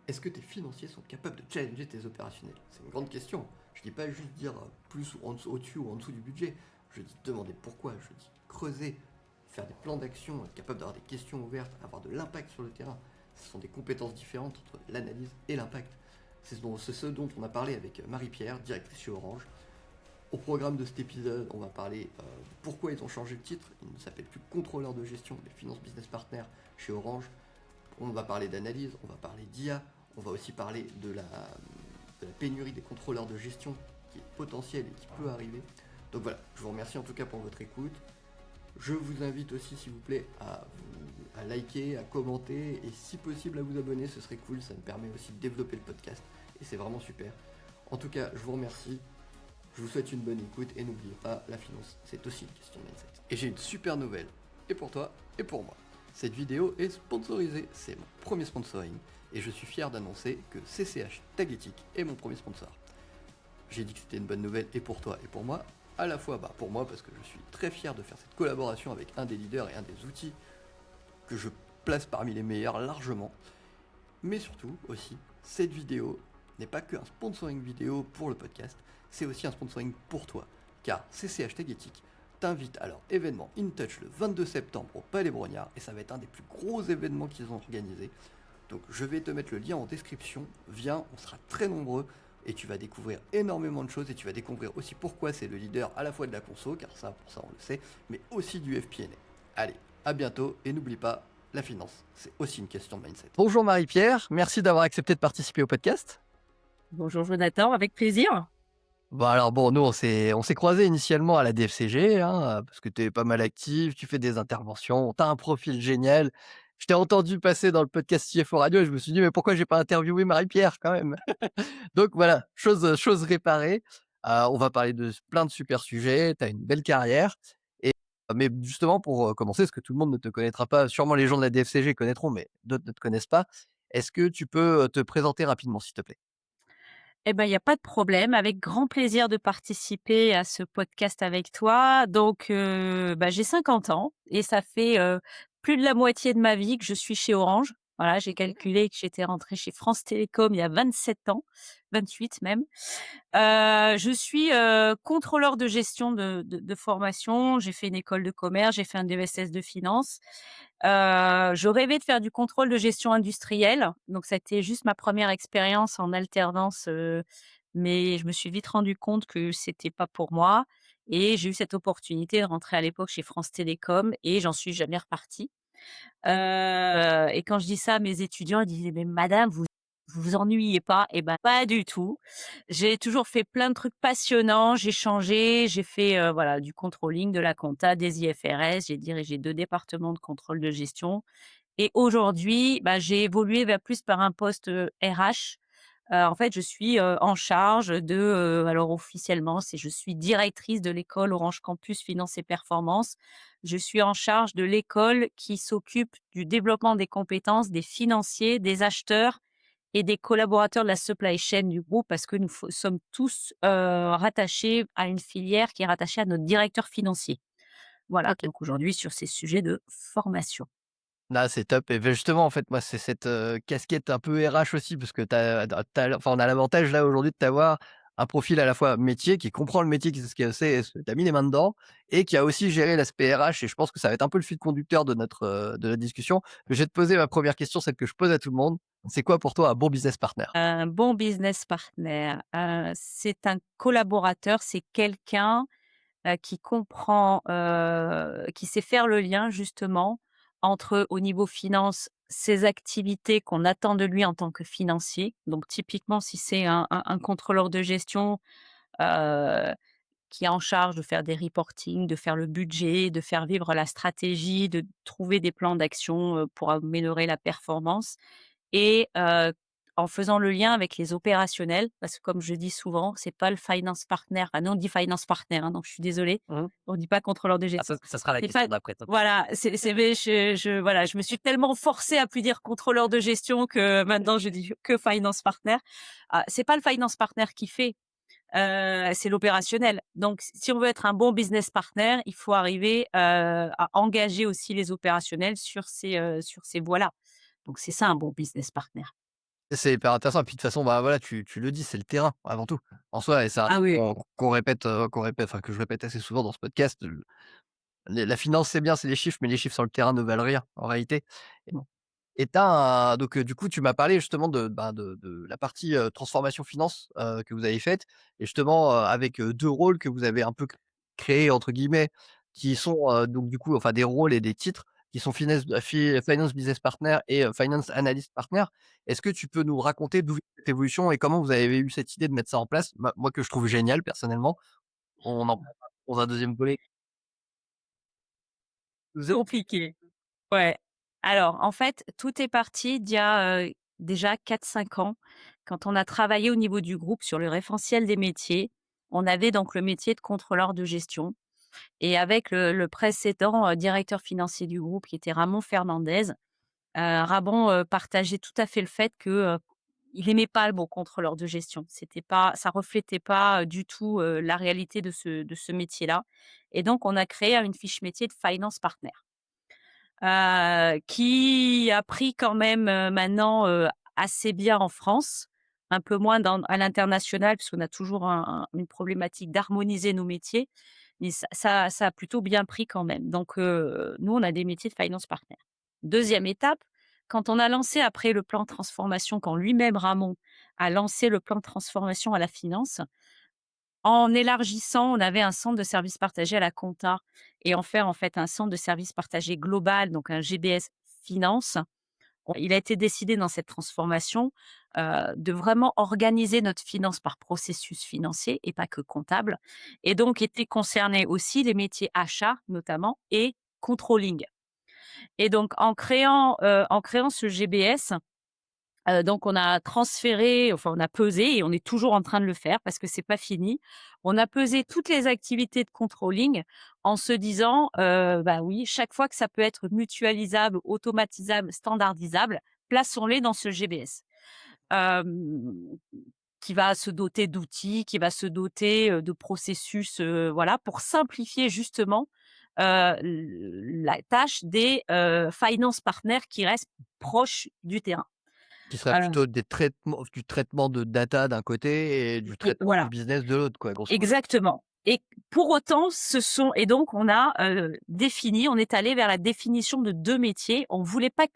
Est-ce que tes financiers sont capables de challenger tes opérationnels? C'est une grande question. Je dis pas juste dire plus ou au-dessus ou en dessous du budget. Je dis demander pourquoi. Je dis creuser, faire des plans d'action, être capable d'avoir des questions ouvertes, avoir de l'impact sur le terrain. Ce sont des compétences différentes entre l'analyse et l'impact. C'est ce dont on a parlé avec Marie-Pierre, directrice chez Orange. Au programme de cet épisode, on va parler de pourquoi ils ont changé le titre. Ils ne s'appellent plus contrôleur de gestion, mais finance business partner chez Orange. On va parler d'analyse, on va parler d'IA, on va aussi parler de la pénurie des contrôleurs de gestion qui est potentielle et qui peut arriver. Donc voilà, je vous remercie en tout cas pour votre écoute. Je vous invite aussi, s'il vous plaît, à liker, à commenter et si possible à vous abonner, ce serait cool, ça me permet aussi de développer le podcast et c'est vraiment super. En tout cas, je vous remercie, je vous souhaite une bonne écoute et n'oubliez pas, la finance, c'est aussi une question de mindset. Et j'ai une super nouvelle, et pour toi, et pour moi. Cette vidéo est sponsorisée, c'est mon premier sponsoring et je suis fier d'annoncer que CCH Tagetic est mon premier sponsor. J'ai dit que c'était une bonne nouvelle et pour toi et pour moi, à la fois pour moi parce que je suis très fier de faire cette collaboration avec un des leaders et un des outils que je place parmi les meilleurs largement, mais surtout aussi, cette vidéo n'est pas que un sponsoring vidéo pour le podcast, c'est aussi un sponsoring pour toi, car CCH Tagetic t'invite à leur événement InTouch le 22 septembre au Palais Brognard, et ça va être un des plus gros événements qu'ils ont organisé. Donc je vais te mettre le lien en description, viens, on sera très nombreux, et tu vas découvrir énormément de choses, et tu vas découvrir aussi pourquoi c'est le leader à la fois de la conso, car ça, pour ça on le sait, mais aussi du FP&A. Allez, à bientôt, et n'oublie pas, la finance, c'est aussi une question de mindset. Bonjour Marie-Pierre, merci d'avoir accepté de participer au podcast. Bonjour Jonathan, avec plaisir. Nous on s'est croisés initialement à la DFCG, hein, parce que tu es pas mal active, tu fais des interventions, tu as un profil génial. Je t'ai entendu passer dans le podcast CFO Radio et je me suis dit: «Mais pourquoi j'ai pas interviewé Marie-Pierre quand même?» Donc voilà, chose réparée. On va parler de plein de super sujets, tu as une belle carrière et mais justement pour, commencer, parce que tout le monde ne te connaîtra pas, sûrement les gens de la DFCG connaîtront, mais d'autres ne te connaissent pas. Est-ce que tu peux, te présenter rapidement, s'il te plaît? Eh ben, il y a pas de problème, avec grand plaisir de participer à ce podcast avec toi. Donc, j'ai 50 ans et ça fait, plus de la moitié de ma vie que je suis chez Orange. Voilà, j'ai calculé que j'étais rentrée chez France Télécom il y a 27 ans, 28 même. Je suis, contrôleur de gestion de formation. J'ai fait une école de commerce, j'ai fait un DESS de finance. Je rêvais de faire du contrôle de gestion industrielle, donc ça a été juste ma première expérience en alternance, mais je me suis vite rendu compte que c'était pas pour moi et j'ai eu cette opportunité de rentrer à l'époque chez France Télécom et j'en suis jamais repartie. Et quand je dis ça à mes étudiants, ils disaient: «Mais madame, vous vous ennuyez pas?» Eh ben, pas du tout. J'ai toujours fait plein de trucs passionnants, j'ai changé, j'ai fait, voilà, du controlling, de la compta, des IFRS, j'ai dirigé 2 départements de contrôle de gestion et aujourd'hui, j'ai évolué vers plus par un poste, RH. En fait, je suis, en charge de, alors officiellement, c'est je suis directrice de l'école Orange Campus Finance et Performance. Je suis en charge de l'école qui s'occupe du développement des compétences des financiers, des acheteurs et des collaborateurs de la supply chain du groupe parce que nous sommes tous, rattachés à une filière qui est rattachée à notre directeur financier. Voilà, OK. donc aujourd'hui sur ces sujets de formation. Ah, c'est top et beh, justement, en fait, moi, c'est cette, casquette un peu RH aussi parce que on a l'avantage là aujourd'hui de t'avoir un profil à la fois métier, qui comprend le métier, qui sait ce que c'est, ce que tu as mis les mains dedans et qui a aussi géré l'aspect RH et je pense que ça va être un peu le fil conducteur de notre discussion. Je vais te poser ma première question, celle que je pose à tout le monde. C'est quoi pour toi un bon business partner? Un bon business partner, c'est un collaborateur, c'est quelqu'un, qui comprend, qui sait faire le lien justement entre, au niveau finance, ses activités qu'on attend de lui en tant que financier. Donc typiquement, si c'est un contrôleur de gestion, heu, qui est en charge de faire des reporting, de faire le budget, de faire vivre la stratégie, de trouver des plans d'action, pour améliorer la performance et en faisant le lien avec les opérationnels, parce que comme je dis souvent, c'est pas le finance partner, enfin nous on dit finance partner, hein, donc je suis désolée, Mmh. on dit pas contrôleur de Ah gestion. ça sera la C'est pas question d'après, t'inquiète. voilà, c'est mais voilà, je me suis tellement forcée à plus dire contrôleur de gestion que maintenant je dis que finance partner. C'est pas le finance partner qui fait, c'est l'opérationnel. Donc si on veut être un bon business partner, il faut arriver, à engager aussi les opérationnels sur ces voies-là. Donc c'est ça un bon business partner. C'est hyper intéressant et puis de toute façon, bah, voilà, tu le dis, c'est le terrain avant tout, en soi et ça Ah oui. qu'on répète, enfin que je répète assez souvent dans ce podcast, la finance c'est bien, c'est les chiffres, mais les chiffres sur le terrain ne valent rien en réalité. Et tu donc du coup, tu m'as parlé justement de la partie, transformation finance, que vous avez faite et justement, avec, 2 rôles que vous avez un peu «créés» entre guillemets, qui sont, donc du coup, enfin des rôles et des titres qui sont Finance Business Partner et Finance Analyst Partner. Est-ce que tu peux nous raconter d'où vient cette évolution et comment vous avez eu cette idée de mettre ça en place? Moi que je trouve génial personnellement. On en parlera dans un deuxième volet. Vous êtes Compliqué. Ouais. Alors, en fait, tout est parti d'il y a, déjà 4-5 ans, quand on a travaillé au niveau du groupe sur le référentiel des métiers. On avait donc le métier de contrôleur de gestion et avec le précédent, directeur financier du groupe qui était Ramon Fernandez, Ramon, partageait tout à fait le fait que, il aimait pas le mot contrôleur de gestion. C'était pas ça reflétait pas, du tout, la réalité de ce métier-là et donc on a créé une fiche métier de finance partner. Qui a pris quand même, maintenant, assez bien en France, un peu moins à l'international puisqu'on a toujours une problématique d'harmoniser nos métiers, mais ça a plutôt bien pris quand même. Donc, nous, on a des métiers de finance partner. Deuxième étape, quand on a lancé après le plan de transformation, quand lui-même Ramon a lancé le plan de transformation à la finance, en élargissant, on avait un centre de services partagés à la compta et en faire, en fait, un centre de services partagés global, donc un GBS finance. Il a été décidé dans cette transformation, de vraiment organiser notre finance par processus financier et pas que comptable et donc étaient concernés aussi les métiers achats notamment et controlling et donc en créant ce GBS. Donc on a transféré, enfin on a pesé et on est toujours en train de le faire parce que c'est pas fini. On a pesé toutes les activités de controlling en se disant, bah oui, chaque fois que ça peut être mutualisable, automatisable, standardisable, plaçons-les dans ce GBS. Hem, qui va se doter d'outils, qui va se doter, de processus, voilà, pour simplifier justement, la tâche des, finance partners qui restent proches du terrain. Qui serait Heu plutôt du traitement de data d'un côté et du et traitement du voilà, business de l'autre quoi, grosso modo. exactement et pour autant, on a, défini on est allé vers la définition de 2 métiers. On voulait pas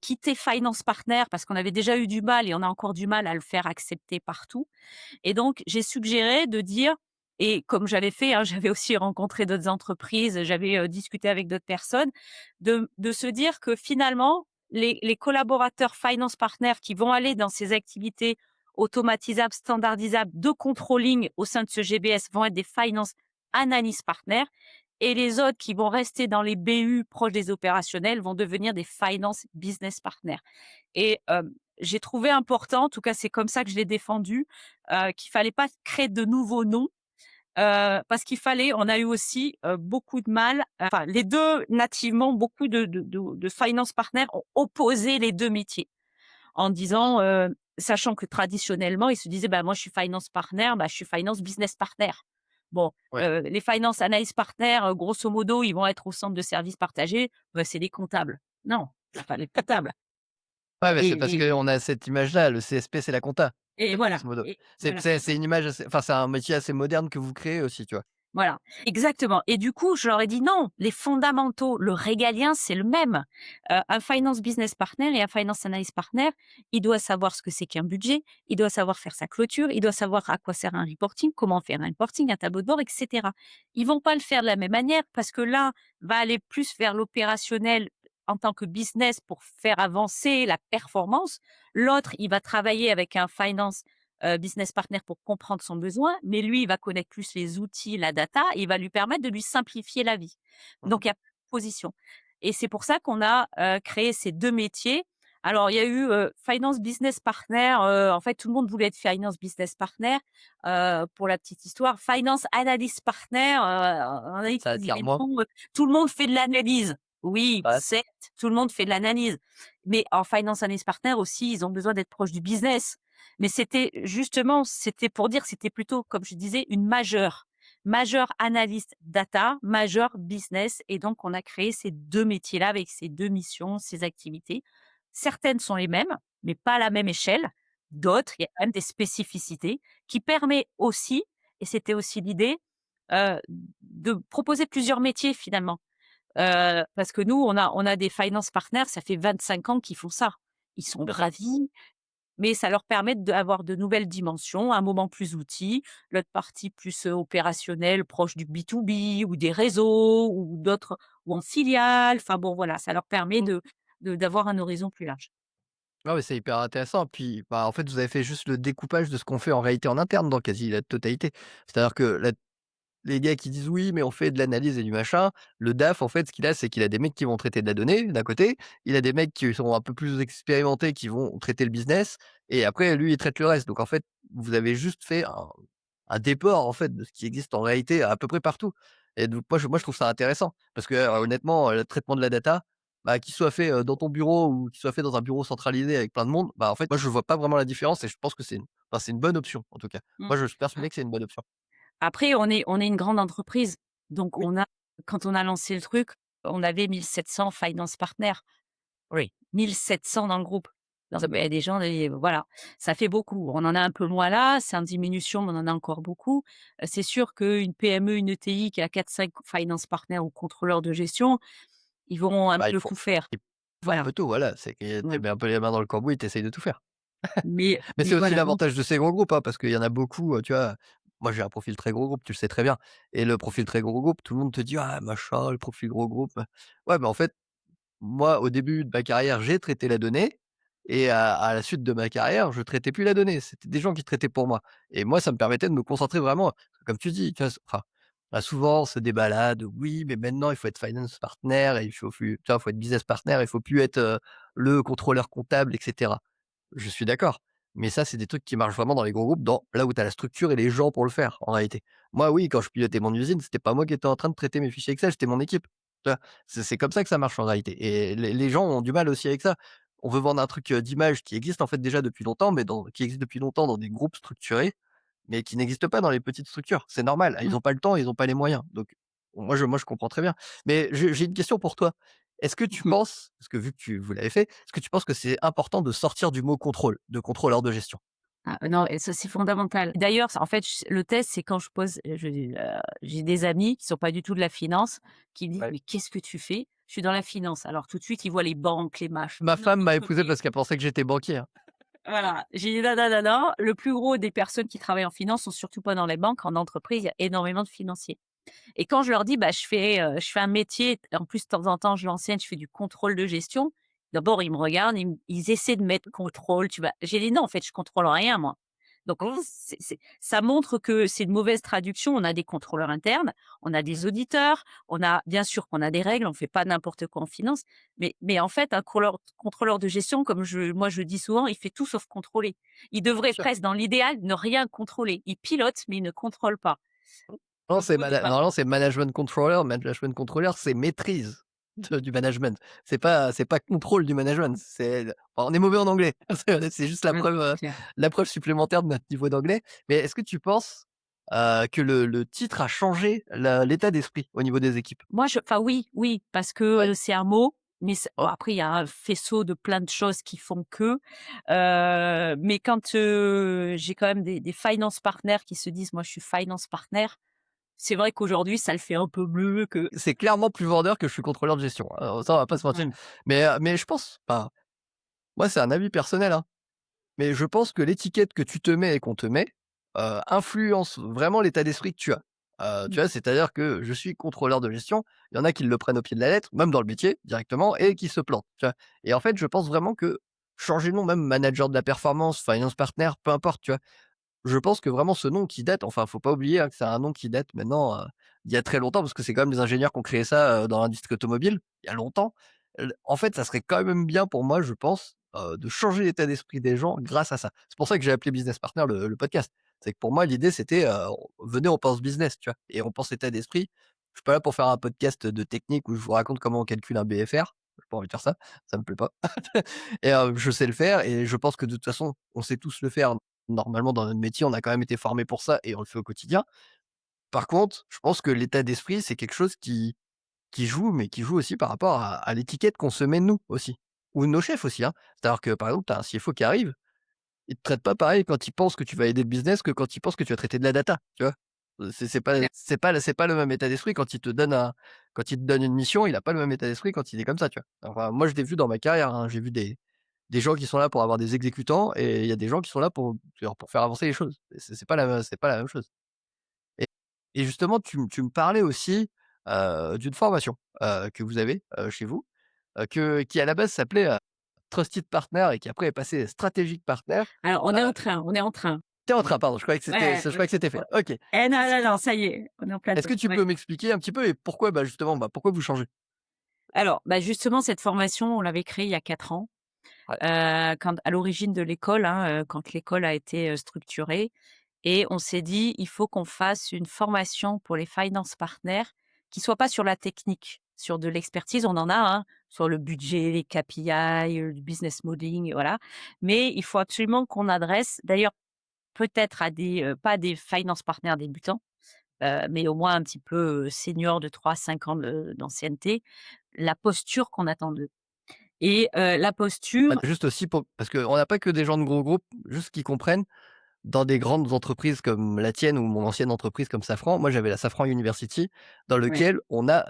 quitter finance partner parce qu'on avait déjà eu du mal et on a encore du mal à le faire accepter partout et donc j'ai suggéré de dire et comme j'avais fait, hein, j'avais aussi rencontré d'autres entreprises, j'avais, discuté avec d'autres personnes, de se dire que finalement les collaborateurs finance partner qui vont aller dans ces activités automatisables, standardisables de controlling au sein de ce GBS vont être des finance analyst partners et les autres qui vont rester dans les BU proches des opérationnels vont devenir des finance business partners et j'ai trouvé important, en tout cas c'est comme ça que je l'ai défendu, qu'il fallait pas créer de nouveaux noms, parce qu'il fallait on a eu aussi, beaucoup de mal, enfin les 2 nativement, beaucoup de finance partners ont opposé les 2 métiers en disant, sachant que traditionnellement, ils se disaient: «Bah, moi je suis finance partner, bah, je suis finance business partner». Bon, Ouais. les finance analyst partner, grosso modo, ils vont être au centre de services partagés, bah, c'est des comptables. Non, c'est pas les comptables Ouais, mais c'est parce et qu'on a cette image-là, le CSP c'est la compta, voilà grosso modo. et C'est voilà. c'est c'est une image assez enfin c'est un métier assez moderne que vous créez aussi, tu vois? Voilà, exactement et du coup, je leur ai dit: «Non, les fondamentaux, le régalien, c'est le même». Un finance business partner et un finance analyst partner, il doit savoir ce que c'est qu'un budget, il doit savoir faire sa clôture, il doit savoir à quoi sert un reporting, comment faire un reporting, un tableau de bord et cetera. Ils vont pas le faire de la même manière parce que l'un va aller plus vers l'opérationnel en tant que business pour faire avancer la performance. L'autre, il va travailler avec un finance business partner pour comprendre son besoin, mais lui, il va connaître plus les outils, la data, et il va lui permettre de lui simplifier la vie. Mmh. Donc il y a position et c'est pour ça qu'on a, créé ces 2 métiers. Alors il y a eu, finance business partner, en fait, tout le monde voulait être finance business partner, pour la petite histoire. Finance analyst partner, on a dit: Ça attire «Mais moins. non, tout le monde fait de l'analyse». Oui, Bah, certes, tout le monde fait de l'analyse, mais en finance analyst partner aussi, ils ont besoin d'être proches du business. Mais c'était justement, c'était pour dire, c'était plutôt, comme je disais, une majeure analyste data, majeure business et donc on a créé ces 2 métiers-là avec ces 2 missions, ces activités. Certaines sont les mêmes, mais pas à la même échelle. D'autres, il y a quand même des spécificités qui permet aussi, et c'était aussi l'idée, de proposer plusieurs métiers finalement. Parce que nous, on a des finance partners, ça fait 25 ans qu'ils font ça. Ils sont D'accord. ravis, mais ça leur permet d'avoir de nouvelles dimensions, un moment plus outil, l'autre partie plus, opérationnelle, proche du B2B ou des réseaux ou d'autres ou en filiale. Enfin bon, voilà, ça leur permet Mmh. d'avoir un horizon plus large. Non, mais c'est hyper intéressant. Puis, bah, en fait, vous avez fait juste le découpage de ce qu'on fait en réalité en interne dans quasi la totalité. C'est-à-dire que les gars qui disent: «Oui, mais on fait de l'analyse et du machin», le DAF, en fait, ce qu'il a, c'est qu'il a des mecs qui vont traiter de la donnée, d'un côté. Il a des mecs qui sont un peu plus expérimentés, qui vont traiter le business et après, lui, il traite le reste. Donc en fait, vous avez juste fait un déport, en fait, de ce qui existe en réalité à peu près partout et donc moi, je trouve ça intéressant parce que, honnêtement, le traitement de la data, bah, qu'il soit fait, dans ton bureau ou qu'il soit fait dans un bureau centralisé avec plein de monde, bah, en fait, moi, je vois pas vraiment la différence et je pense que c'est une bonne option, en tout cas. Mmh. Moi, je suis persuadé que c'est une bonne option. Après, on est une grande entreprise, donc Oui, quand on a lancé le truc, on avait 1 700 finance partners. Oui, 1 700 dans le groupe. Donc, c'est beh, des gens et voilà, ça fait beaucoup. On en a un peu moins là, c'est en diminution, mais on en a encore beaucoup. C'est sûr qu'une PME, une ETI qui a 4-5 finance partners ou contrôleurs de gestion, ils vont un bah, peu tout faire. il faut un Voilà, peu tout, voilà, c'est que tu ouais. mets un peu les mains dans le cambouis, tu essayes de tout faire. Mais Mais c'est aussi voilà, donc l'avantage de ces gros groupes, hein, parce qu'il y en a beaucoup, tu vois? Moi, j'ai un profil très gros groupe, tu le sais très bien et le profil très gros groupe, tout le monde te dit: «Ah machin, le profil gros groupe». Ouais, mais en fait, moi, au début de ma carrière, j'ai traité la donnée et à la suite de ma carrière, je traitais plus la donnée. C'était des gens qui traitaient pour moi et moi, ça me permettait de me concentrer vraiment, comme tu dis, tu vois? Enfin, souvent, ce débat-là de: «Oui, mais maintenant, il faut être finance partner et il faut plus tu vois, faut être business partner, il faut plus être, le contrôleur comptable» et cetera. Je suis d'accord, mais ça, c'est des trucs qui marchent vraiment dans les gros groupes, dans là où tu as la structure et les gens pour le faire, en réalité. Moi, oui, quand je pilotais mon usine, c'était pas moi qui étais en train de traiter mes fichiers Excel, c'était mon équipe. Tu vois? C'est comme ça que ça marche en réalité et les gens ont du mal aussi avec ça. On veut vendre un truc, d'image qui existe en fait déjà depuis longtemps, mais qui existe depuis longtemps dans des groupes structurés, mais qui n'existe pas dans les petites structures. C'est normal, ils mmh, ont pas le temps, ils ont pas les moyens. Donc moi je comprends très bien. Mais j'ai une question pour toi. Est-ce que tu mmh. penses, parce que vu que vous l'avez fait, est-ce que tu penses que c'est important de sortir du mot contrôle, de contrôleur de gestion? Ah, non et ça, c'est fondamental. D'ailleurs, en fait, le test, c'est quand je pose j'ai des amis qui sont pas du tout de la finance, qui me disent: Ouais. «Mais qu'est-ce que tu fais?» «Je suis dans la finance». Alors tout de suite, ils voient les banques, les machins, Ma notre femme m'a épousé entreprise. parce qu'elle pensait que j'étais banquier, hein. Voilà, j'ai dit: «Non, non, non, non». Le plus gros des personnes qui travaillent en finance sont surtout pas dans les banques. En entreprise, il y a énormément de financiers. Et quand je leur dis: «Bah, je fais un métier», en plus de temps en temps je l'enseigne, je fais du contrôle de gestion. D'abord ils me regardent, ils essaient de mettre contrôle, tu vois? J'ai dit: «Non, en fait, je contrôle rien moi». Donc Mmh. ça montre que c'est une mauvaise traduction. On a des contrôleurs internes, on a des auditeurs, on a bien sûr qu'on a des règles, on fait pas n'importe quoi en finance, mais en fait un contrôleur de gestion, comme je dis souvent, il fait tout sauf contrôler. Il Bien devrait sûr. presque dans l'idéal ne rien contrôler. Il pilote, mais il ne contrôle pas. Non, Donc c'est faut dire normalement, c'est management controller. Management controller, c'est maîtrise du management. C'est pas contrôle du management. Enfin, on est mauvais en anglais. C'est juste clair. la preuve supplémentaire de notre niveau d'anglais. Mais est-ce que tu penses, que le titre a changé l'état d'esprit au niveau des équipes? Moi, enfin oui, oui, parce que, Ouais. c'est un mot, mais après il y a un faisceau de plein de choses qui font que, mais quand, j'ai quand même des finance partners qui se disent: «Moi, je suis finance partner», c'est vrai qu'aujourd'hui, ça le fait un peu mieux que C'est clairement plus vendeur que je suis contrôleur de gestion, hein, ça on va pas se mentir. ouais. Mais je pense enfin, moi c'est un avis personnel, hein. Mais je pense que l'étiquette que tu te mets et qu'on te met, influence vraiment l'état d'esprit que tu as. Tu Mmh, vois? C'est-à-dire que je suis contrôleur de gestion, il y en a qui le prennent au pied de la lettre, même dans le métier directement mmh, et qui se plantent, tu vois? Et en fait, je pense vraiment que changer de nom, même manager de la performance, finance partner, peu importe, tu vois? Je pense que vraiment ce nom qui date, enfin, faut pas oublier, hein, que c'est un nom qui date maintenant, d'il y a très longtemps parce que c'est quand même des ingénieurs qui ont créé ça, dans l'industrie automobile, il y a longtemps. En fait, ça serait quand même bien pour moi, je pense, de changer l'état d'esprit des gens grâce à ça. C'est pour ça que j'ai appelé Business Partner le podcast. C'est que pour moi l'idée c'était, venez on pense business, tu vois? Et on pense état d'esprit. Je suis pas là pour faire un podcast de technique où je vous raconte comment on calcule un BFR. J'ai pas envie de faire ça, ça me plaît pas. Et je sais le faire et je pense que de toute façon, on sait tous le faire. Normalement, dans notre métier, on a quand même été formés pour ça et on le fait au quotidien. Par contre, je pense que l'état d'esprit, c'est quelque chose qui joue, mais qui joue aussi par rapport à l'étiquette qu'on se met nous aussi. ou nos chefs aussi, hein. C'est-à-dire que, par exemple, tu as un CFO qui arrive, il te traite pas pareil quand il pense que tu vas aider le business que quand il pense que tu vas traiter de la data, tu vois? C'est pas le même état d'esprit quand il te donne une mission, il a pas le même état d'esprit quand il est comme ça, tu vois? Enfin, moi, je l'ai vu dans ma carrière, hein, j'ai vu des gens qui sont là pour avoir des exécutants et il y a des gens qui sont là pour faire avancer les choses. Et c'est pas la même chose. Et et justement, tu me parlais aussi, d'une formation, que vous avez, chez vous, qui à la base s'appelait, Trusted Partner et qui après est passé Strategic Partner. Alors on est en train. Tu en On train, pardon, ouais, je croyais que c'était fait. ouais. OK. Non, Est-ce non, non, ça y est, on est en plein est-ce dedans, que tu ouais. peux m'expliquer un petit peu et pourquoi, bah, justement, bah, pourquoi vous changez? Alors, bah, justement cette formation, on l'avait créée il y a 4 ans, Ouais. quand à l'origine de l'école, hein, quand l'école a été, structurée et on s'est dit: «Il faut qu'on fasse une formation pour les finance partners qui soit pas sur la technique, sur de l'expertise». On en a, hein, sur le budget, les KPI, le business modeling, voilà. Mais il faut absolument qu'on adresse d'ailleurs peut-être à des, pas des finance partners débutants, mais au moins un petit peu, seniors de 3 5 ans d'ancienneté, la posture qu'on attend d'eux et la Bah, posture. juste aussi pour parce qu'on n'a pas que des gens de gros groupes, juste qu'ils comprennent. Dans des grandes entreprises comme la tienne ou mon ancienne entreprise comme Safran, moi j'avais la Safran University dans Ouais, lequel on a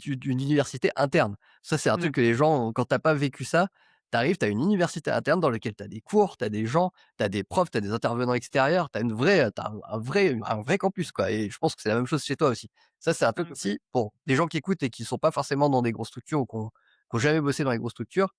une université interne. Ça, c'est un ouais, truc que les gens, quand tu as pas vécu ça, tu arrives, tu as une université interne dans laquelle tu as des cours, tu as des gens, tu as des profs, tu as des intervenants extérieurs, tu as un vrai campus, quoi. Et je pense que c'est la même chose chez toi aussi. Ça, c'est un truc mmh. aussi pour des gens qui écoutent et qui sont pas forcément dans des grosses structures ou qui ont jamais bossé dans les grosses structures.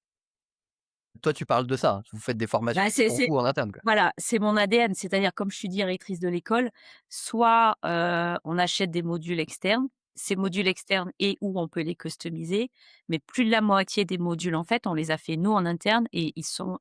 Toi, tu parles de ça, hein. Vous faites des formations Bah, pour c'est vous en interne, quoi. voilà, c'est mon ADN. C'est-à-dire, comme je suis directrice de l'école, soit, on achète des modules externes. Ces modules externes et ou on peut les customiser, mais plus de la moitié des modules, en fait, on les a fait nous en interne et ils sont,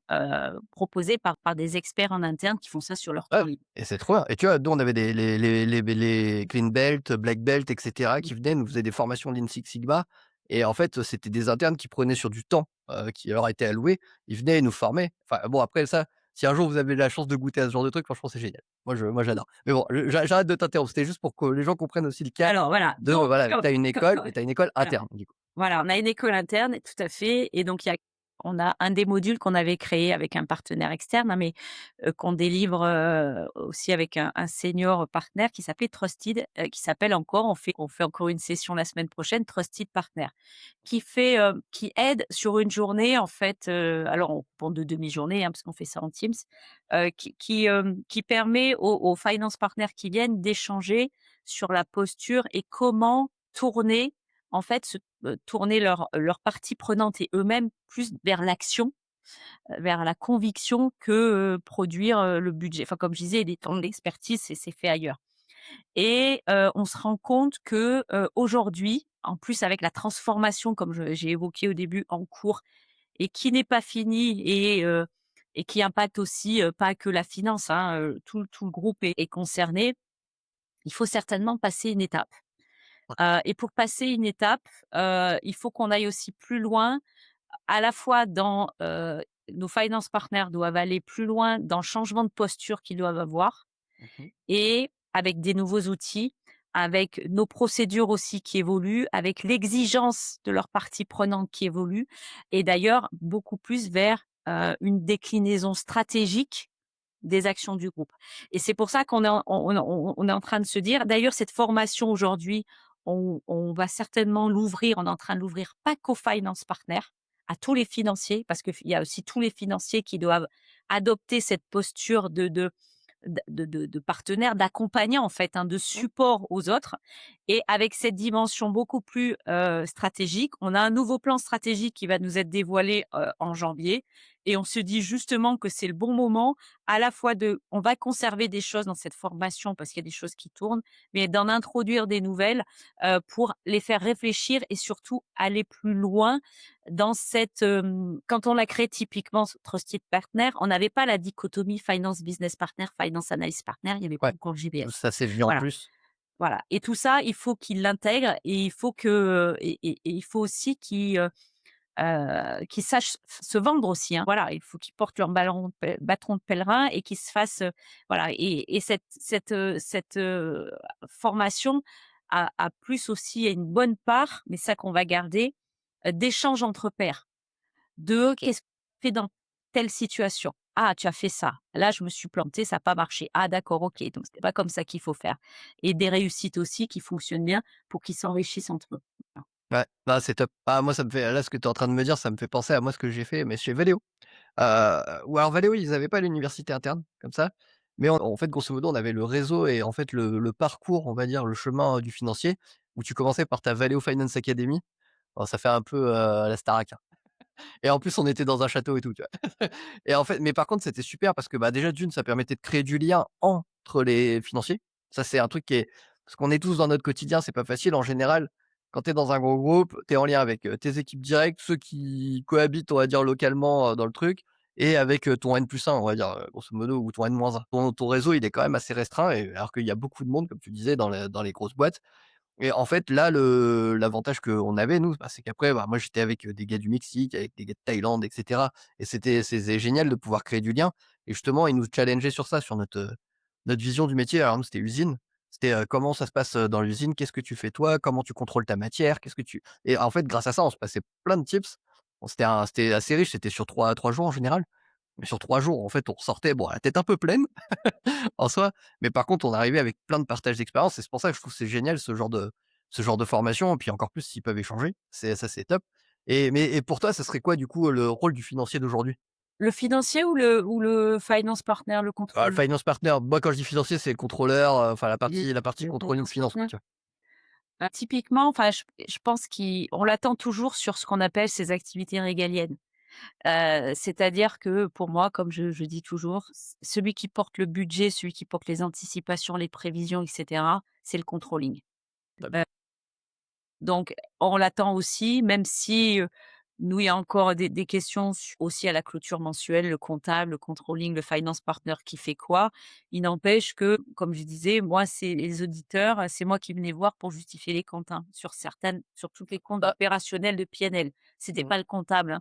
proposés par des experts en interne qui font ça sur leur Ouais, temps libre. et c'est trop bien. Et tu vois, nous, on avait des les green belt, black belt et cetera qui venaient, nous faisaient des formations Lean Six Sigma et en fait, c'était des internes qui prenaient sur du temps, qui leur était alloué. Ils venaient et nous formaient. Enfin bon, après ça, si un jour vous avez la chance de goûter à ce genre de truc, franchement, c'est génial. Moi, j'adore. Mais bon, j'arrête de t'interrompre. C'était juste pour que les gens comprennent aussi le cas Alors voilà, de, donc voilà, tu as une école et tu as une école voilà. interne, du coup. Voilà, on a une école interne, tout à fait et donc on a un des modules qu'on avait créé avec un partenaire externe, hein, mais qu'on délivre, aussi avec un senior partenaire qui s'appelait Trusted, qui s'appelle encore on fait encore une session la semaine prochaine, Trusted Partner, qui aide sur une journée en fait, alors on compte de demi-journée, hein, parce qu'on fait ça en Teams, qui permet aux finance partners qui viennent d'échanger sur la posture et comment tourner en fait, tourner leur partie prenante et eux-mêmes plus vers l'action, vers la conviction que, produire, le budget. Enfin, comme je disais, les temps d'expertise, c'est fait ailleurs et on se rend compte que, aujourd'hui, en plus avec la transformation comme j'ai évoqué au début en cours et qui n'est pas finie et qui impacte aussi, pas que la finance, hein, tout le groupe est concerné. Il faut certainement passer une étape. Et pour passer une étape, il faut qu'on aille aussi plus loin, à la fois dans, nos finance partners doivent aller plus loin dans le changement de posture qu'ils doivent avoir Mmh. et avec des nouveaux outils, avec nos procédures aussi qui évoluent, avec l'exigence de leurs parties prenantes qui évolue et d'ailleurs beaucoup plus vers, une déclinaison stratégique des actions du groupe et c'est pour ça qu'on est on est en train de se dire d'ailleurs cette formation aujourd'hui, on va certainement l'ouvrir, on est en train de l'ouvrir pas qu'aux finance partners, à tous les financiers parce qu'il y a aussi tous les financiers qui doivent adopter cette posture de partenaire, d'accompagnant en fait, hein, de support aux autres et avec cette dimension beaucoup plus, stratégique, on a un nouveau plan stratégique qui va nous être dévoilé, en janvier et on se dit justement que c'est le bon moment à la fois on va conserver des choses dans cette formation parce qu'il y a des choses qui tournent, mais d'en introduire des nouvelles, pour les faire réfléchir et surtout aller plus loin dans quand on l'a créé typiquement Trusted Partner, on n'avait pas la dichotomie finance business partner, finance analyst partner, il y avait pas Ouais, encore le tout GBS. ça, c'est venu en Voilà, plus. voilà et tout ça, il faut qu'ils l'intègrent et il faut que et il faut aussi qu'ils sachent se vendre aussi, hein. Voilà, il faut qu'ils portent leur bâton de pèlerin et qu'ils se fassent, voilà et cette formation a plus aussi une bonne part, mais ça qu'on va garder, d'échanges entre pairs. 2, qu'est-ce que tu fais dans telle situation? Ah, tu as fait ça. Là, je me suis plantée, ça a pas marché. Ah d'accord, OK, donc c'est pas comme ça qu'il faut faire et des réussites aussi qui fonctionnent bien pour qu'ils s'enrichissent entre eux. Voilà. Ouais, bah, c'est top. Ah moi ça me fait là ce que tu es en train de me dire, ça me fait penser à moi ce que j'ai fait, mais chez Valeo. Ou alors Valeo, ils avaient pas l'université interne comme ça, mais en fait, grosso modo, on avait le réseau et en fait le parcours, on va dire, le chemin, du financier où tu commençais par ta Valeo Finance Academy. Bon ça fait un peu, la Starac, hein. Et en plus, on était dans un château et tout, tu vois? Et en fait mais par contre, c'était super parce que, bah, déjà d'une, ça permettait de créer du lien entre les financiers. Ça, c'est un truc qui est parce qu'on est tous dans notre quotidien, c'est pas facile. En général, quand tu es dans un gros groupe, tu es en lien avec, tes équipes directes, ceux qui cohabitent, on va dire, localement, dans le truc et avec, ton N+1, on va dire, grosso modo ou ton N-1. Ton réseau, il est quand même assez restreint et alors qu'il y a beaucoup de monde, comme tu disais, dans les grosses boîtes. Et en fait, là, l'avantage qu'on avait nous, bah, c'est qu'après, bah, moi, j'étais avec, des gars du Mexique, avec des gars de Thaïlande et cetera et c'est génial de pouvoir créer du lien et justement, ils nous challengeaient sur ça, sur notre vision du métier. Alors nous, c'était usine. C'était, comment ça se passe, dans l'usine? Qu'est-ce que tu fais toi? Comment tu contrôles ta matière? Qu'est-ce que tu et en fait, grâce à ça, on se passait plein de tips. Bon, c'était assez riche, c'était sur trois jours en général, mais sur 3 jours, en fait, on ressortait, bon, la tête un peu pleine en soi. Mais par contre, on arrivait avec plein de partages d'expériences et c'est pour ça que je trouve que c'est génial ce genre de formation et puis encore plus s'ils peuvent échanger, c'est top. Et pour toi, ça serait quoi du coup, le rôle du financier d'aujourd'hui? Le financier ou le finance partner, le Ah, le contrôleur? finance partner, moi quand je dis financier, c'est le contrôleur, enfin Les la partie le controlling finance finance quoi, partner? tu vois? Typiquement, enfin, je pense qu'on l'attend toujours sur ce qu'on appelle ses activités régaliennes. C'est-à-dire que pour moi, comme je dis toujours, celui qui porte le budget, celui qui porte les anticipations, les prévisions et cetera, c'est le controlling. D'accord. Donc on l'attend aussi, même si, nous, il y a encore des questions aussi à la clôture mensuelle, le comptable, le controlling, le finance partner qui fait quoi. Il n'empêche que, comme je disais, moi, c'est les auditeurs, c'est moi qui venais voir pour justifier les comptes, hein, sur tous les comptes Ah, opérationnels de PNL. C'était mmh, pas le comptable, hein.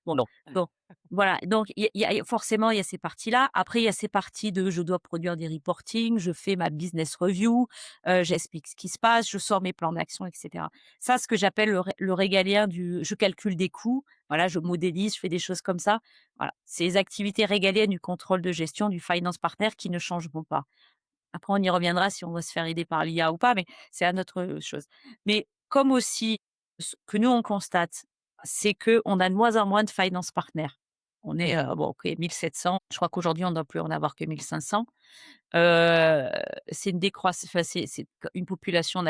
Bon, non. donc voilà, donc il y a forcément, il y a ces parties-là. Après, il y a ces parties de je dois produire des reporting, je fais ma business review, j'explique ce qui se passe, je sors mes plans d'action et cetera. Ça, ce que j'appelle le régalien du je calcule des coûts, voilà, je modélise, je fais des choses comme ça. Voilà, c'est les activités régaliennes du contrôle de gestion, du finance partner qui ne changeront pas. Après, on y reviendra si on va se faire aider par l'IA ou pas, mais c'est une autre, chose. Mais comme aussi, ce que nous on constate, c'est qu'on a de moins en moins de finance partner. On est, bon OK, 1 700. Je crois qu'aujourd'hui on ne doit plus en avoir que 1 500. Heu, c'est une décroissance, enfin, c'est une population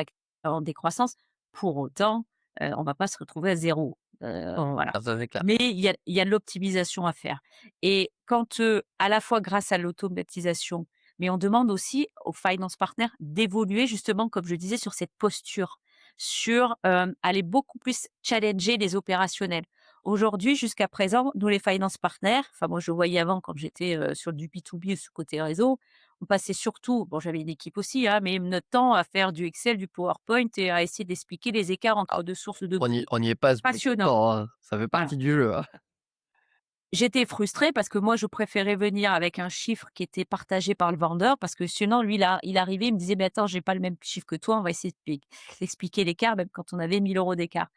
en décroissance. Pour autant, on va pas se retrouver à zéro. Voilà. Ah ça c'est clair. Mais il y a de l'optimisation à faire et quand, à la fois grâce à l'automatisation, mais on demande aussi aux finance partners d'évoluer justement, comme je disais, sur cette posture, sur, aller beaucoup plus challenger les opérationnels. Aujourd'hui, jusqu'à présent, nous les finance partners, enfin moi je le voyais avant quand j'étais, sur du B2B, ce côté réseau, on passait surtout, bon j'avais une équipe aussi, hein, mais notre temps à faire du Excel, du PowerPoint et à essayer d'expliquer les écarts Ah, entre 2 sources de coûts. on y y passe beaucoup de Passionnant, temps, hein, ça fait voilà. partie du jeu, hein. J'étais frustrée parce que moi je préférais venir avec un chiffre qui était partagé par le vendeur parce que sinon lui là, il arrivait, il me disait: «Mais attends, j'ai pas le même chiffre que toi, on va essayer d'expliquer l'écart», même quand on avait 1 000 € d'écart.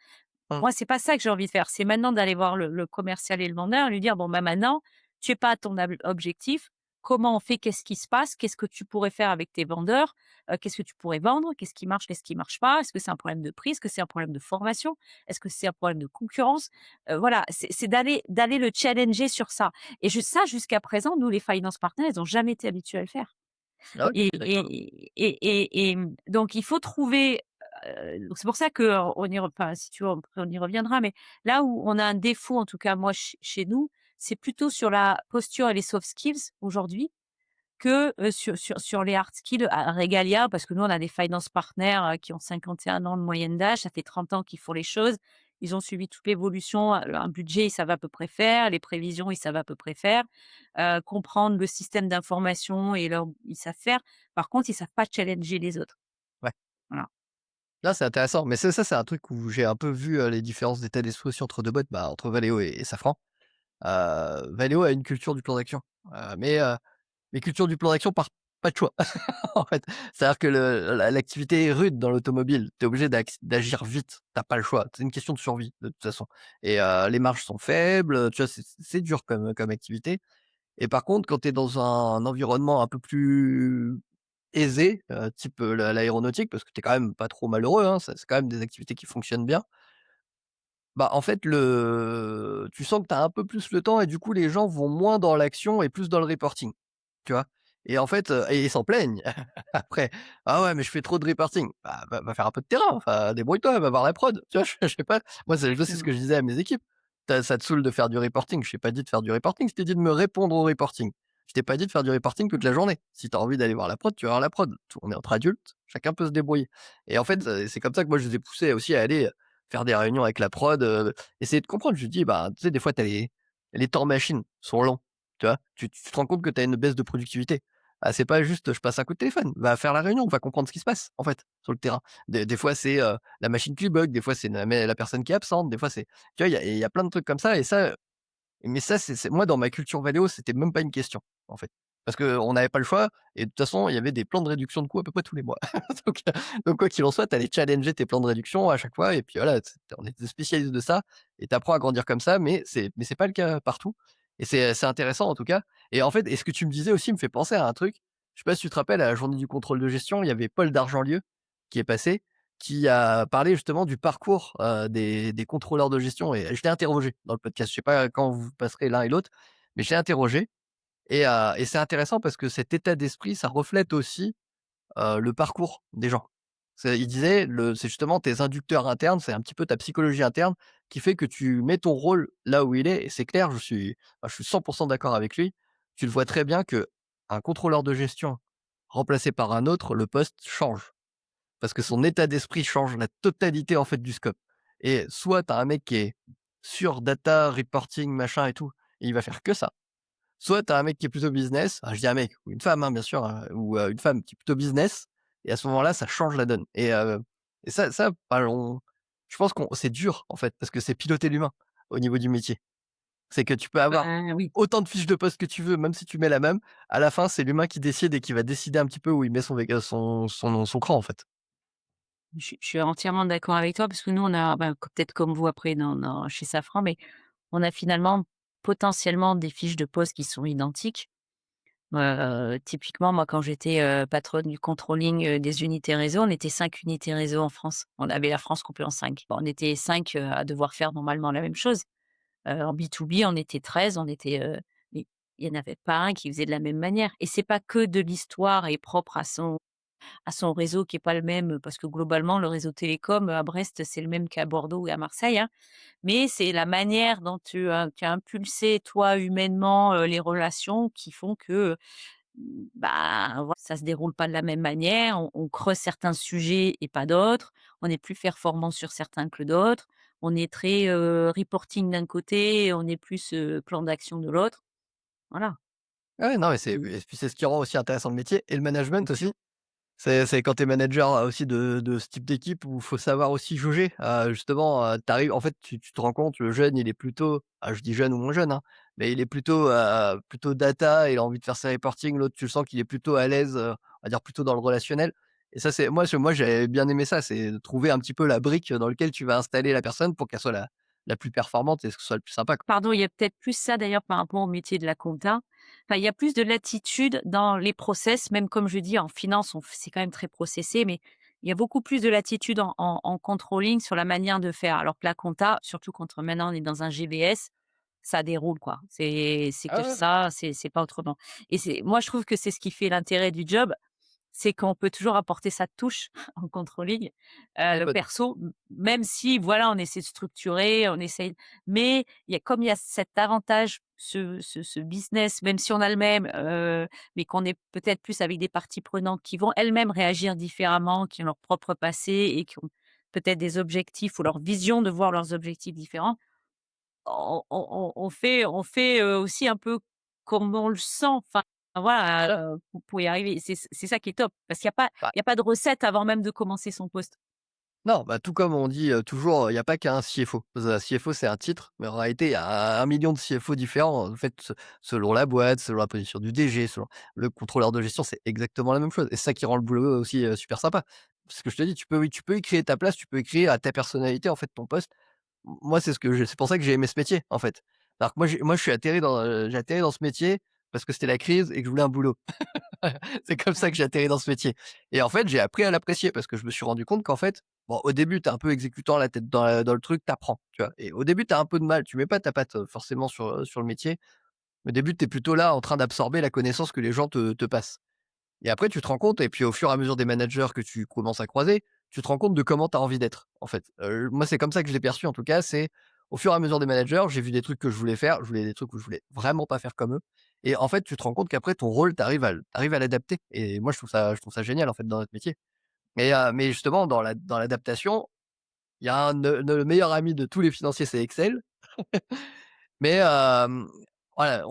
Mmh. Moi, c'est pas ça que j'ai envie de faire. C'est maintenant d'aller voir le commercial et le vendeur et lui dire: «Bon, bah, maintenant, tu es pas à ton objectif. Comment on fait? Qu'est-ce qui se passe? Qu'est-ce que tu pourrais faire avec tes vendeurs? Qu'est-ce que tu pourrais vendre? Qu'est-ce qui marche? Qu'est-ce qui marche pas? Est-ce que c'est un problème de prix? Est-ce que c'est un problème de formation? Est-ce que c'est un problème de concurrence?» Voilà, c'est d'aller le challenger sur ça et ça, jusqu'à présent, nous, les finance partners, ils ont jamais été habitués à le faire. Ah oui, Et d'accord. et donc il faut trouver, donc c'est pour ça que on y re enfin, si tu veux, on y reviendra, mais là où on a un défaut, en tout cas moi chez nous, c'est plutôt sur la posture et les soft skills aujourd'hui que, sur les hard skills à régalia, parce que nous, on a des finance partners, qui ont 51 ans de moyenne d'âge. Ça fait 30 ans qu'ils font les choses. Ils ont suivi toute l'évolution, un budget, ils savent à peu près faire, les prévisions, ils savent à peu près faire, comprendre le système d'information et ils savent faire. Par contre, ils savent pas challenger les autres. Ouais. Voilà. Là, c'est intéressant, mais c'est un truc où j'ai un peu vu, les différences d'état d'esprit aussi entre 2 boîtes, bah, entre Valeo et Safran. Valeo a une culture du plan d'action, mais culture du plan d'action par pas de choix, en fait. C'est-à-dire que l'activité est rude dans l'automobile. Tu es obligé d'agir vite. T'as pas le choix. C'est une question de survie, de toute façon et les marges sont faibles, tu vois? C'est dur comme activité et par contre, quand tu es dans un environnement un peu plus aisé, type, l'aéronautique, parce que tu es quand même pas trop malheureux, hein, c'est quand même des activités qui fonctionnent bien. Bah, en fait, tu sens que tu as un peu plus le temps et du coup, les gens vont moins dans l'action et plus dans le reporting, tu vois? Et en fait, et ils s'en plaignent après: «Ah ouais, mais je fais trop de reporting». Bah, va faire un peu de terrain, enfin, débrouille-toi, va voir la prod, tu vois? Je sais pas, moi, c'est ce que Exactement. je disais à mes équipes. Ça te saoule de faire du reporting, je t'ai pas dit de faire du reporting, je t'ai dit de me répondre au reporting. Je t'ai pas dit de faire du reporting toute la journée. Si tu as envie d'aller voir la prod, tu vas voir la prod. On est entre adultes, chacun peut se débrouiller et en fait, Mmh. c'est comme ça que moi, je les ai poussés aussi à aller faire des réunions avec la prod, essayer de comprendre. Je lui dis: «Bah, tu sais, des fois, les temps machines sont longs, tu vois? Tu te rends compte que tu as une baisse de productivité. Ah, c'est pas juste, je passe un coup de téléphone. Va faire la réunion, va comprendre ce qui se passe, en fait, sur le terrain». Des fois, c'est, la machine qui bug, des fois, c'est la personne qui est absente, des fois, c'est tu vois, il y a plein de trucs comme ça et ça, mais ça, c'est moi, dans ma culture Valeo, c'était même pas une question, en fait. Parce qu'on n'avait pas le choix et de toute façon, il y avait des plans de réduction de coûts à peu près tous les mois. Donc donc quoi qu'il en soit, tu allais challenger tes plans de réduction à chaque fois et puis voilà, on était spécialistes de ça et tu apprends à grandir comme ça, mais c'est pas le cas partout et c'est intéressant en tout cas et en fait et ce que tu me disais aussi me fait penser à un truc. Je sais pas si tu te rappelles, à la journée du contrôle de gestion, il y avait Paul Dargenlieu qui est passé, qui a parlé justement du parcours, des contrôleurs de gestion et je l'ai interrogé dans le podcast. Je sais pas quand vous passerez l'un et l'autre, mais je l'ai interrogé et c'est intéressant parce que cet état d'esprit, ça reflète aussi, le parcours des gens. Il disait c'est justement tes inducteurs internes, c'est un petit peu ta psychologie interne qui fait que tu mets ton rôle là où il est et c'est clair, je suis 100 d'accord avec lui. Tu le vois très bien que un contrôleur de gestion remplacé par un autre, le poste change. Parce que son état d'esprit change la totalité, en fait, du scope et soit tu as un mec qui est sur data, reporting, machin et tout, et il va faire que ça. Soit tu as un mec qui est plutôt business, je dis un mec ou une femme, hein, bien sûr, ou une femme qui est plutôt business et à ce moment-là, ça change la donne et ça, bah, je pense qu'on c'est dur, en fait, parce que c'est piloter l'humain, au niveau du métier. C'est que tu peux avoir Bah, oui. autant de fiches de poste que tu veux, même si tu mets la même, à la fin, c'est l'humain qui décide et qui va décider un petit peu où il met son cran, en fait. Je suis entièrement d'accord avec toi parce que nous, on a, bah, peut-être comme vous après chez Safran, mais on a finalement potentiellement des fiches de poste qui sont identiques. Typiquement, moi, quand j'étais, patronne du controlling, des unités réseau, on était 5 unités réseau en France. On avait la France coupée en 5. Bon, on était 5 à devoir faire normalement la même chose. En B2B, on était 13, mais il y en avait pas un qui faisait de la même manière et c'est pas que de l'histoire et propre à son réseau qui est pas le même, parce que globalement le réseau télécom, à Brest, c'est le même qu'à Bordeaux et à Marseille, hein. Mais c'est la manière dont tu as impulsé toi humainement, les relations qui font que, bah, voi ça se déroule pas de la même manière. On creuse certains sujets et pas d'autres. On est plus performant sur certains que d'autres. On est très, reporting d'un côté, on est plus, plan d'action de l'autre. Voilà. Ouais, non, mais Mmh. et puis c'est ce qui rend aussi intéressant le métier et le management Bien sûr. aussi. C'est quand tu es manager, aussi de ce type d'équipe où il faut savoir aussi jauger, justement, tu en fait, tu te rends compte, le jeune, il est plutôt je dis jeune ou moins jeune, hein, mais il est plutôt data, il a envie de faire ses reporting. L'autre, tu le sens qu'il est plutôt à l'aise, on va dire plutôt dans le relationnel et ça, c'est moi, j'avais bien aimé ça, c'est de trouver un petit peu la brique dans lequel tu vas installer la personne pour qu'elle soit la plus performante et que ce soit le plus sympa, quoi. Pardon, il y a peut-être plus ça d'ailleurs par rapport au métier de la compta. Enfin, il y a plus de latitude dans les process, même comme je dis en finance, c'est quand même très processé, mais il y a beaucoup plus de latitude en controlling sur la manière de faire. Alors que la compta, surtout quand maintenant on est dans un GBS, ça déroule quoi. C'est Ah que ouais, ça, c'est pas autrement. Et moi je trouve que c'est ce qui fait l'intérêt du job, c'est qu'on peut toujours apporter sa touche en controlling, le complètement. perso, même si voilà, on essaie de structurer, on essaye, mais il y a cet avantage, ce business, même si on a le même, mais qu'on est peut-être plus avec des parties prenantes qui vont elles-mêmes réagir différemment, qui ont leur propre passé et qui ont peut-être des objectifs ou leur vision de voir leurs objectifs différents. On fait, aussi un peu comme on le sent, enfin voilà, pour y arriver. C'est ça qui est top, parce qu'il y a pas Bah il y a pas de recette avant même de commencer son poste. Non, bah, tout comme on dit, toujours, il y a pas qu'un CFO. CFO, c'est un titre, mais en réalité, il y a 1 million de CFO différents. En fait, selon la boîte, selon la position du DG, selon le contrôleur de gestion, c'est exactement la même chose et c'est ça qui rend le boulot aussi, super sympa. Parce que je te dis, tu peux y créer ta place, tu peux y créer à ta personnalité, en fait, ton poste. Moi, c'est pour ça que j'ai aimé ce métier, en fait. Alors que moi, je suis atterri dans, j'ai atterri dans ce métier parce que c'était la crise et que je voulais un boulot. C'est comme ça que j'ai atterri dans ce métier et en fait, j'ai appris à l'apprécier parce que je me suis rendu compte qu'en fait, bon, au début, tu es un peu exécutant, la tête dans le truc, tu apprends, tu vois? Et au début, tu as un peu de mal, tu mets pas ta patte, forcément sur le métier. Au début, tu es plutôt là en train d'absorber la connaissance que les gens te passent et après tu te rends compte et puis au fur et à mesure des managers que tu commences à croiser, tu te rends compte de comment tu as envie d'être, en fait. Moi, c'est comme ça que je l'ai perçu en tout cas, c'est au fur et à mesure des managers, j'ai vu des trucs que je voulais faire, je voulais des trucs où je voulais vraiment pas faire comme eux et en fait, tu te rends compte qu'après ton rôle, tu arrives à l'adapter et moi, je trouve ça génial, en fait, dans notre métier mais justement dans l'adaptation, il y a le meilleur ami de tous les financiers, c'est Excel mais voilà,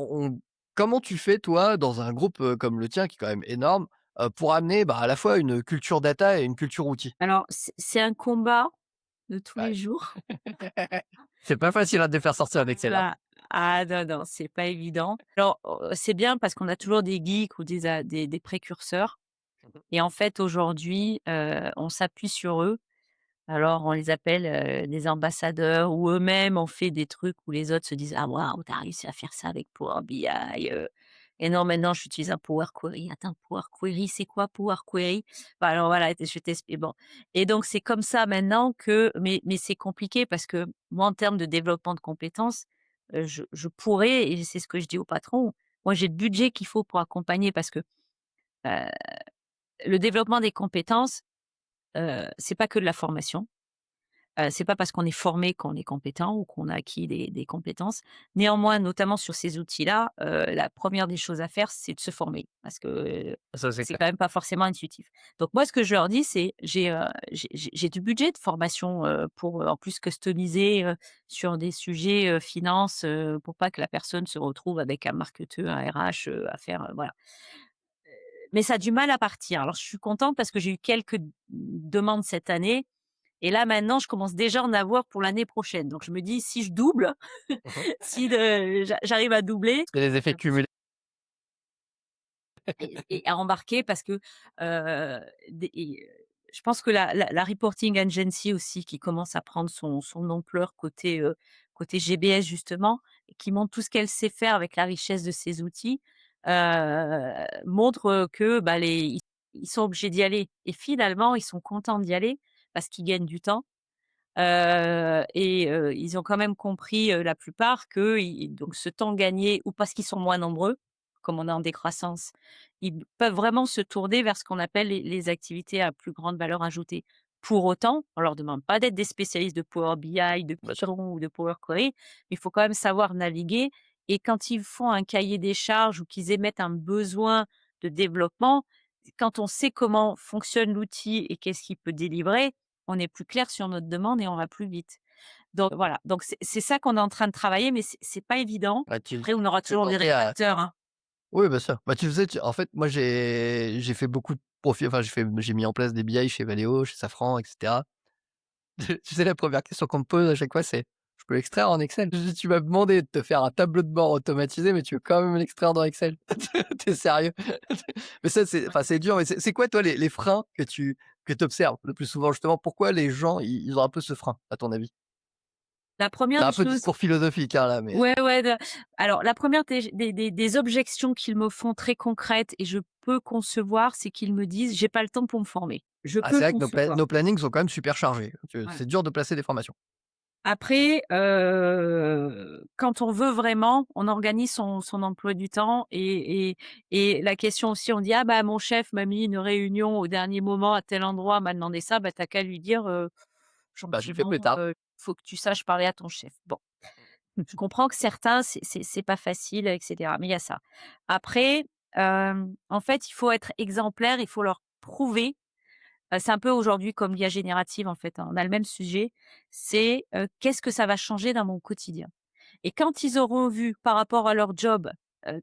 comment tu fais toi dans un groupe, comme le tien qui est quand même énorme, pour amener, bah, à la fois une culture data et une culture outil? Alors c'est un combat de tous les Ouais. jours. C'est pas facile, hein, de les faire sortir un Excel, hein. Bah, ah non, non, c'est pas évident. Alors, c'est bien parce qu'on a toujours des geeks ou des précurseurs Mmh. et en fait aujourd'hui, on s'appuie sur eux. Alors on les appelle, des ambassadeurs ou eux-mêmes ont fait des trucs où les autres se disent: «Ah waouh, tu as réussi à faire ça avec Power BI, et non maintenant j'utilise un Power Query. Attends, Power Query, c'est quoi Power Query?» Bah, alors voilà, je t'explique bon et donc c'est comme ça maintenant que mais c'est compliqué parce que moi en termes de développement de compétences, je pourrais et c'est ce que je dis au patron, moi j'ai le budget qu'il faut pour accompagner parce que, heu, le développement des compétences, c'est pas que de la formation. C'est pas parce qu'on est formé qu'on est compétent ou qu'on a acquis des compétences. Néanmoins, notamment sur ces outils-là, la première des choses à faire, c'est de se former parce que, Ça, c'est c'est clair. quand même pas forcément intuitif. Donc moi, ce que je leur dis, c'est j'ai du budget de formation, pour, en plus customiser, sur des sujets, finance, pour pas que la personne se retrouve avec un marketeur, un RH, à faire, voilà. Mais ça a du mal à partir. Alors je suis contente parce que j'ai eu quelques demandes cette année et là, maintenant, je commence déjà à en avoir pour l'année prochaine. Donc je me dis: «Si je double, Mmh. si j'arrive à doubler» C'est les effets cumulés. et à embarquer parce que, des et je pense que la reporting agency aussi qui commence à prendre son ampleur côté GBS justement et qui montre tout ce qu'elle sait faire avec la richesse de ses outils, montre, que, bah, ils sont obligés d'y aller et finalement, ils sont contents d'y aller parce qu'ils gagnent du temps. Ils ont quand même compris, la plupart que donc ce temps gagné ou parce qu'ils sont moins nombreux, comme on est en décroissance, ils peuvent vraiment se tourner vers ce qu'on appelle les activités à plus grande valeur ajoutée. Pour autant, on leur demande pas d'être des spécialistes de Power BI, de Bien sûr. Python ou de Power Query, mais il faut quand même savoir naviguer et quand ils font un cahier des charges ou qu'ils émettent un besoin de développement, quand on sait comment fonctionne l'outil et qu'est-ce qu'il peut délivrer, on est plus clair sur notre demande et on va plus vite. Donc voilà, donc c'est ça qu'on est en train de travailler, mais c'est pas évident. Bah, Après, on aura tu es toujours des tenté à rédacteurs, hein. oui, bien sûr. Bah, tu faisais tu en fait, moi, j'ai fait beaucoup de profils, enfin, j'ai mis en place des BI chez Valeo, chez Safran et cetera. Tu sais, la première question qu'on me pose à chaque fois, c'est: «Je peux l'extraire en Excel?» Je dis: «Tu m'as demandé de te faire un tableau de bord automatisé, mais tu veux quand même l'extraire dans Excel? Tu es sérieux?» Mais ça, Ouais. c'est dur, mais c'est quoi, toi, les freins que tu observes le plus souvent, justement? Pourquoi les gens, ils ont un peu ce frein, à ton avis? La C'est première un des peu choses discours philosophique, hein, là, mais ouais, ouais, alors la première des objections qu'ils me font très concrètes et je peux concevoir, c'est qu'ils me disent: «J'ai pas le temps pour me former». Je ah, peux c'est le vrai que concevoir. nos plannings sont quand même super chargés. Voilà. C'est dur de placer des formations. Après, quand on veut vraiment, on organise son emploi du temps et la question aussi, on dit: «Ah bah, mon chef m'a mis une réunion au dernier moment à tel endroit, m'a demandé ça», bah, tu as qu'à lui dire, Bah, je le fais plus «Gentiment, tard. faut que tu saches parler à ton chef». Bon, je comprends que certains, c'est pas facile et cetera, mais il y a ça. Après, en fait, il faut être exemplaire, il faut leur prouver c'est un peu aujourd'hui comme l'IA générative en fait, hein, on a le même sujet, c'est, qu'est-ce que ça va changer dans mon quotidien? Et quand ils auront vu par rapport à leur job,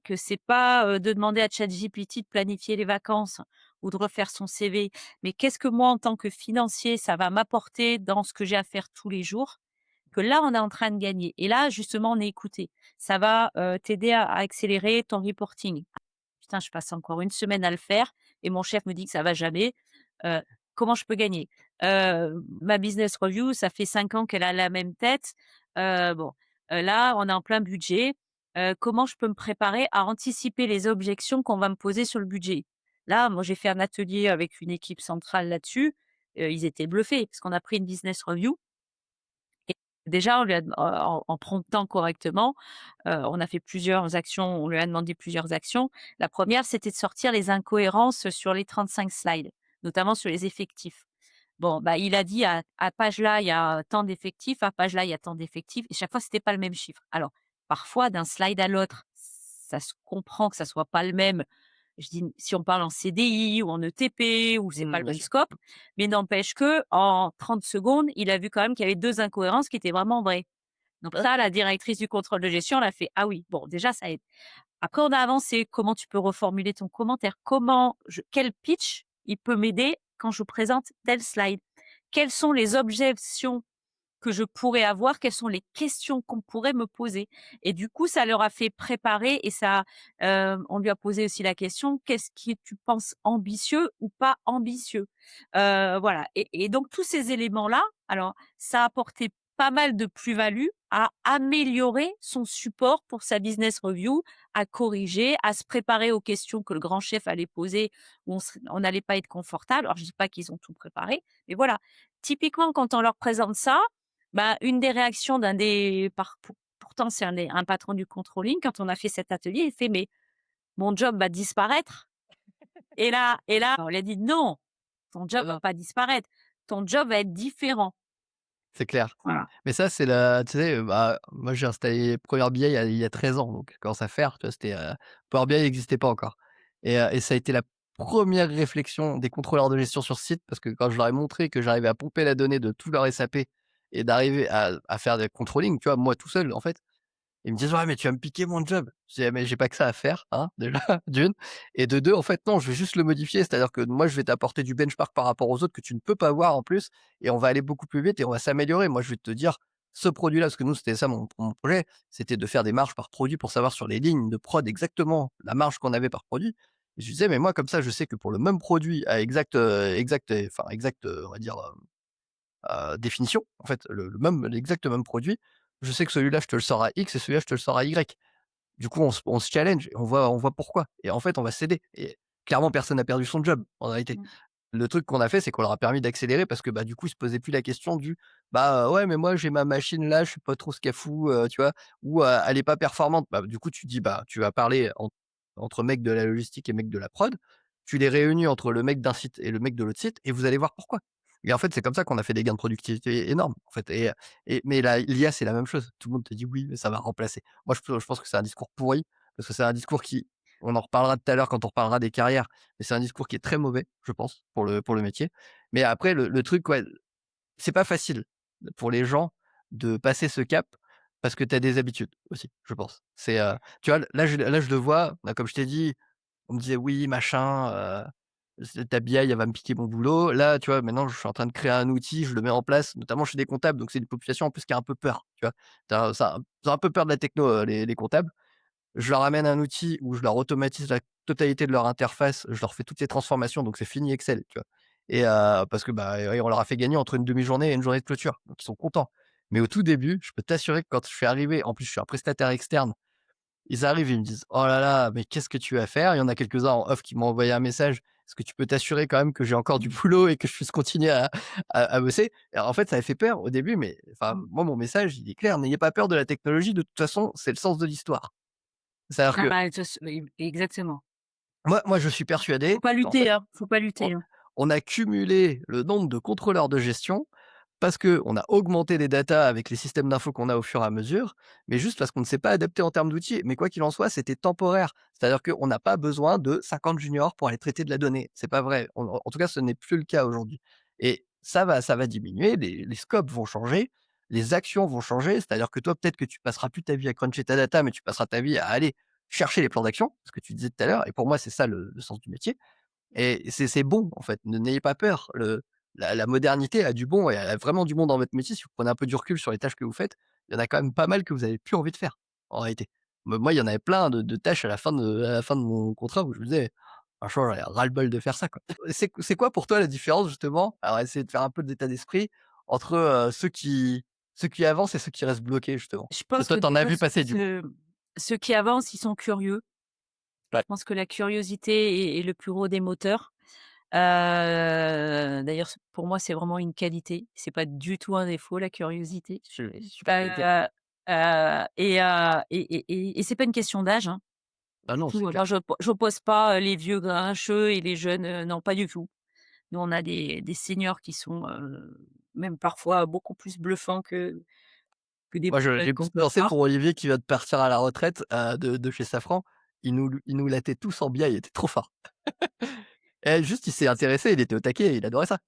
que c'est pas, de demander à ChatGPT de planifier les vacances ou de refaire son CV, mais qu'est-ce que moi, en tant que financier, ça va m'apporter dans ce que j'ai à faire tous les jours, que là, on est en train de gagner et là, justement, on est écouté. Ça va, t'aider à accélérer ton reporting. Putain, je passe encore une semaine à le faire et mon chef me dit que ça va jamais. Heu, Comment je peux gagner? Ma business review, ça fait 5 ans qu'elle a la même tête. Bon, là, on est en plein budget. Comment je peux me préparer à anticiper les objections qu'on va me poser sur le budget? Là, moi, j'ai fait un atelier avec une équipe centrale là-dessus. Ils étaient bluffés parce qu'on a pris une business review et déjà, on lui a en promptant correctement, on a fait plusieurs actions, on lui a demandé plusieurs actions. La première, c'était de sortir les incohérences sur les 35 slides, notamment sur les effectifs. Bon, bah, il a dit à page là, il y a tant d'effectifs, à page là, il y a tant d'effectifs et chaque fois, c'était pas le même chiffre. Alors, parfois, d'un slide à l'autre, ça se comprend que ça soit pas le même. Je dis, si on parle en CDI ou en ETP ou c'est pas le Bien même sûr. scope, mais n'empêche que en 30 secondes, il a vu quand même qu'il y avait 2 incohérences qui étaient vraiment vraies. Donc Ouais. ça, la directrice du contrôle de gestion, elle a fait: «Ah oui, bon déjà ça aide». Après on a avancé, comment tu peux reformuler ton commentaire? Quel pitch, il peut m'aider quand je présente tel slide? Quelles sont les objections que je pourrais avoir? Quelles sont les questions qu'on pourrait me poser? Et du coup, ça leur a fait préparer et ça, on lui a posé aussi la question: «Qu'est-ce qui tu penses ambitieux ou pas ambitieux?» Voilà et donc tous ces éléments-là, alors ça a apporté pas mal de plus-value à améliorer son support pour sa business review, à corriger, à se préparer aux questions que le grand chef allait poser où on n'allait pas être confortable. Alors je dis pas qu'ils ont tout préparé, mais voilà. Typiquement, quand on leur présente ça, bah, une des réactions d'un des pourtant c'est un patron du controlling, quand on a fait cet atelier, il fait: «Mais mon job va disparaître?» Et là, on lui a dit: «Non, ton job va pas disparaître, ton job va être différent». C'est clair. Voilà. Mais ça, c'est la tu sais, bah, moi, j'ai installé Power BI il y a 13 ans, donc quand ça faire, tu vois? C'était, Power BI n'existait pas encore et ça a été la première réflexion des contrôleurs de gestion sur site parce que quand je leur ai montré que j'arrivais à pomper la donnée de tout leur SAP et d'arriver à faire des controlling, tu vois? Moi tout seul, en fait, ils me disent: «Ouais, mais tu vas me piquer mon job». Je dis: «Ah mais j'ai pas que ça à faire, hein, déjà, d'une et de 2 en fait, non, je vais juste le modifier. C'est-à-dire que moi, je vais t'apporter du benchmark par rapport aux autres que tu ne peux pas voir en plus et on va aller beaucoup plus vite et on va s'améliorer. Moi, je vais te dire ce produit-là» parce que nous, c'était ça mon projet, c'était de faire des marges par produit pour savoir sur les lignes de prod exactement la marge qu'on avait par produit. Et je lui disais: «Mais moi, comme ça, je sais que pour le même produit à exact, on va dire, définition, en fait, l'exact même produit, je sais que celui-là, je te le sors à X et celui-là, je te le sors à Y. Du coup, on se challenge et on voit pourquoi et en fait, on va s'aider et clairement, personne n'a perdu son job, en réalité. Mmh. Le truc qu'on a fait, c'est qu'on leur a permis d'accélérer parce que, bah, du coup, ils se posaient plus la question du: «Bah, ouais, mais moi, j'ai ma machine là, je sais pas trop ce qu'elle fout», tu vois? Ou, «Elle est pas performante». Bah, du coup, tu dis: «Bah, tu vas parler entre mecs de la logistique et mecs de la prod». Tu les réunis entre le mec d'un site et le mec de l'autre site et vous allez voir pourquoi. Et en fait, c'est comme ça qu'on a fait des gains de productivité énormes, en fait mais l'IA, c'est la même chose. Tout le monde te dit: «Oui, mais ça va remplacer». Moi, je pense que c'est un discours pourri parce que c'est un discours qui on en reparlera tout à l'heure quand on reparlera des carrières, mais c'est un discours qui est très mauvais, je pense, pour le métier. Mais après le truc, ouais, c'est pas facile pour les gens de passer ce cap parce que tu as des habitudes aussi, je pense. Tu vois, là je le vois, bah, comme je t'ai dit, on me disait: «Oui, machin, c'est ta BI, elle va me piquer mon boulot». Là, tu vois, maintenant je suis en train de créer un outil, je le mets en place, notamment chez des comptables, donc c'est une population en plus qui a un peu peur, tu vois? Ils ont un peu peur de la techno, les comptables. Je leur amène un outil où je leur automatise la totalité de leur interface, je leur fais toutes les transformations, donc c'est fini Excel, tu vois? Et parce que, bah, on leur a fait gagner entre une demi-journée et une journée de clôture, donc ils sont contents. Mais au tout début, je peux t'assurer que quand je suis arrivé en plus, je suis un prestataire externe, ils arrivent, ils me disent: «Oh là là, mais qu'est-ce que tu vas faire?» Il y en a quelques-uns en off qui m'ont envoyé un message: «Est-ce que tu peux t'assurer quand même que j'ai encore du boulot et que je puisse continuer à bosser?» Et en fait, ça avait fait peur au début, mais enfin, Mmh. moi, mon message, il est clair: «N'ayez pas peur de la technologie, de toute façon, c'est le sens de l'histoire». C'est-à-dire Ah que bah, exactement. moi, je suis Faut persuadé pas qu'en fait, lutter, hein, faut pas on lutter, hein. on a cumulé le nombre de contrôleurs de gestion parce qu'on a augmenté les datas avec les systèmes d'infos qu'on a au fur et à mesure, mais juste parce qu'on ne s'est pas adapté en termes d'outils. Mais quoi qu'il en soit, c'était temporaire. C'est-à-dire qu'on n'a pas besoin de 50 juniors pour aller traiter de la donnée. C'est pas vrai. En tout cas, ce n'est plus le cas aujourd'hui. Et ça va diminuer, les scopes vont changer, les actions vont changer. C'est-à-dire que toi, peut-être que tu passeras plus ta vie à cruncher ta data, mais tu passeras ta vie à aller chercher les plans d'action, ce que tu disais tout à l'heure. Et pour moi, c'est ça le sens du métier. et c'est bon, en fait. N'ayez pas peur. La modernité a du bon et elle a vraiment du bon dans votre métier. Si vous prenez un peu du recul sur les tâches que vous faites, il y en a quand même pas mal que vous avez plus envie de faire, en réalité. Moi, il y en avait plein de tâches à la fin de mon contrat où je me disais: «Franchement, j'en ai ras-le-bol de faire ça, quoi». C'est quoi pour toi la différence justement, alors essayer de faire un peu d'état d'esprit entre, ceux qui avancent et ceux qui restent bloqués justement? Je Parce pense que toi, que tu en as déjà vu passer du coup? ceux qui avancent, ils sont curieux. Ouais. Je pense que la curiosité est le plus gros des moteurs. D'ailleurs, pour moi, c'est vraiment une qualité. C'est pas du tout un défaut, la curiosité. Super qualité. Et c'est pas une question d'âge, hein, Ah du non, c'est tout. Moi, clair. j'oppose pas, les vieux grincheux et les jeunes, non, pas du tout. Nous, on a des seniors qui sont, même parfois beaucoup plus bluffants que des Moi, je jeunes j'ai qui beaucoup se de pensées préparent. pour Olivier qui va de partir à la retraite, de chez Safran. Il nous latait tous en biais, il était trop fort. Et juste, il s'est intéressé, il était au taquet, il adorait ça.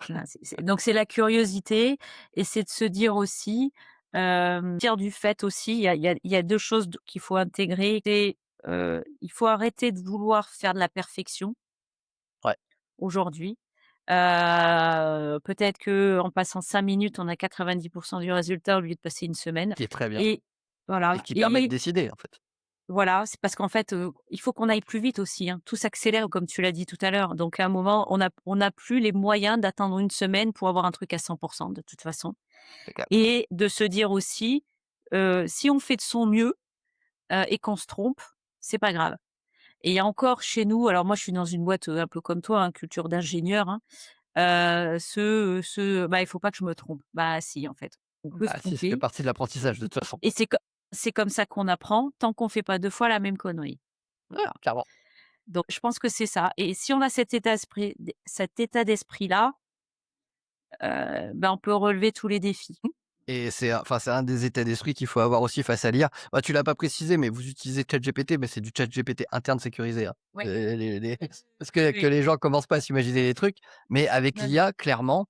Voilà, donc c'est la curiosité et c'est de se dire aussi, dire du fait aussi, il y a 2 choses d qu'il faut intégrer. C'est, il faut arrêter de vouloir faire de la perfection Ouais, aujourd'hui. Peut-être qu'en passant 5 minutes, on a 90 du résultat au lieu de passer une semaine qui est très bien et et voilà qui permet de et décider, en fait. voilà, c'est parce qu'en fait, il faut qu'on aille plus vite aussi, hein. Tout s'accélère comme tu l'as dit tout à l'heure. Donc à un moment, on a plus les moyens d'attendre une semaine pour avoir un truc à 100 de toute façon C'est clair. et de se dire aussi, si on fait de son mieux, et qu'on se trompe, c'est pas grave. Et il y a encore chez nous alors moi je suis dans une boîte, un peu comme toi, hein, culture d'ingénieur, hein, bah, il faut pas que je me trompe. Bah si, en fait. On peut se Bah si, ça fait tromper partie de l'apprentissage de toute façon. et c'est comme ça qu'on apprend tant qu'on fait pas 2 fois la même connerie. Ouais, Voilà. clairement. Donc je pense que c'est ça et si on a cet état d'esprit-là, ben, on peut relever tous les défis. Et c'est un des états d'esprit qu'il faut avoir aussi face à l'IA. Bah, tu l'as pas précisé, mais vous utilisez ChatGPT, mais c'est du ChatGPT interne sécurisé, hein. Oui. Les Oui. parce Oui, que oui. les gens commencent pas à s'imaginer les trucs, mais avec Non, non. l'IA, clairement,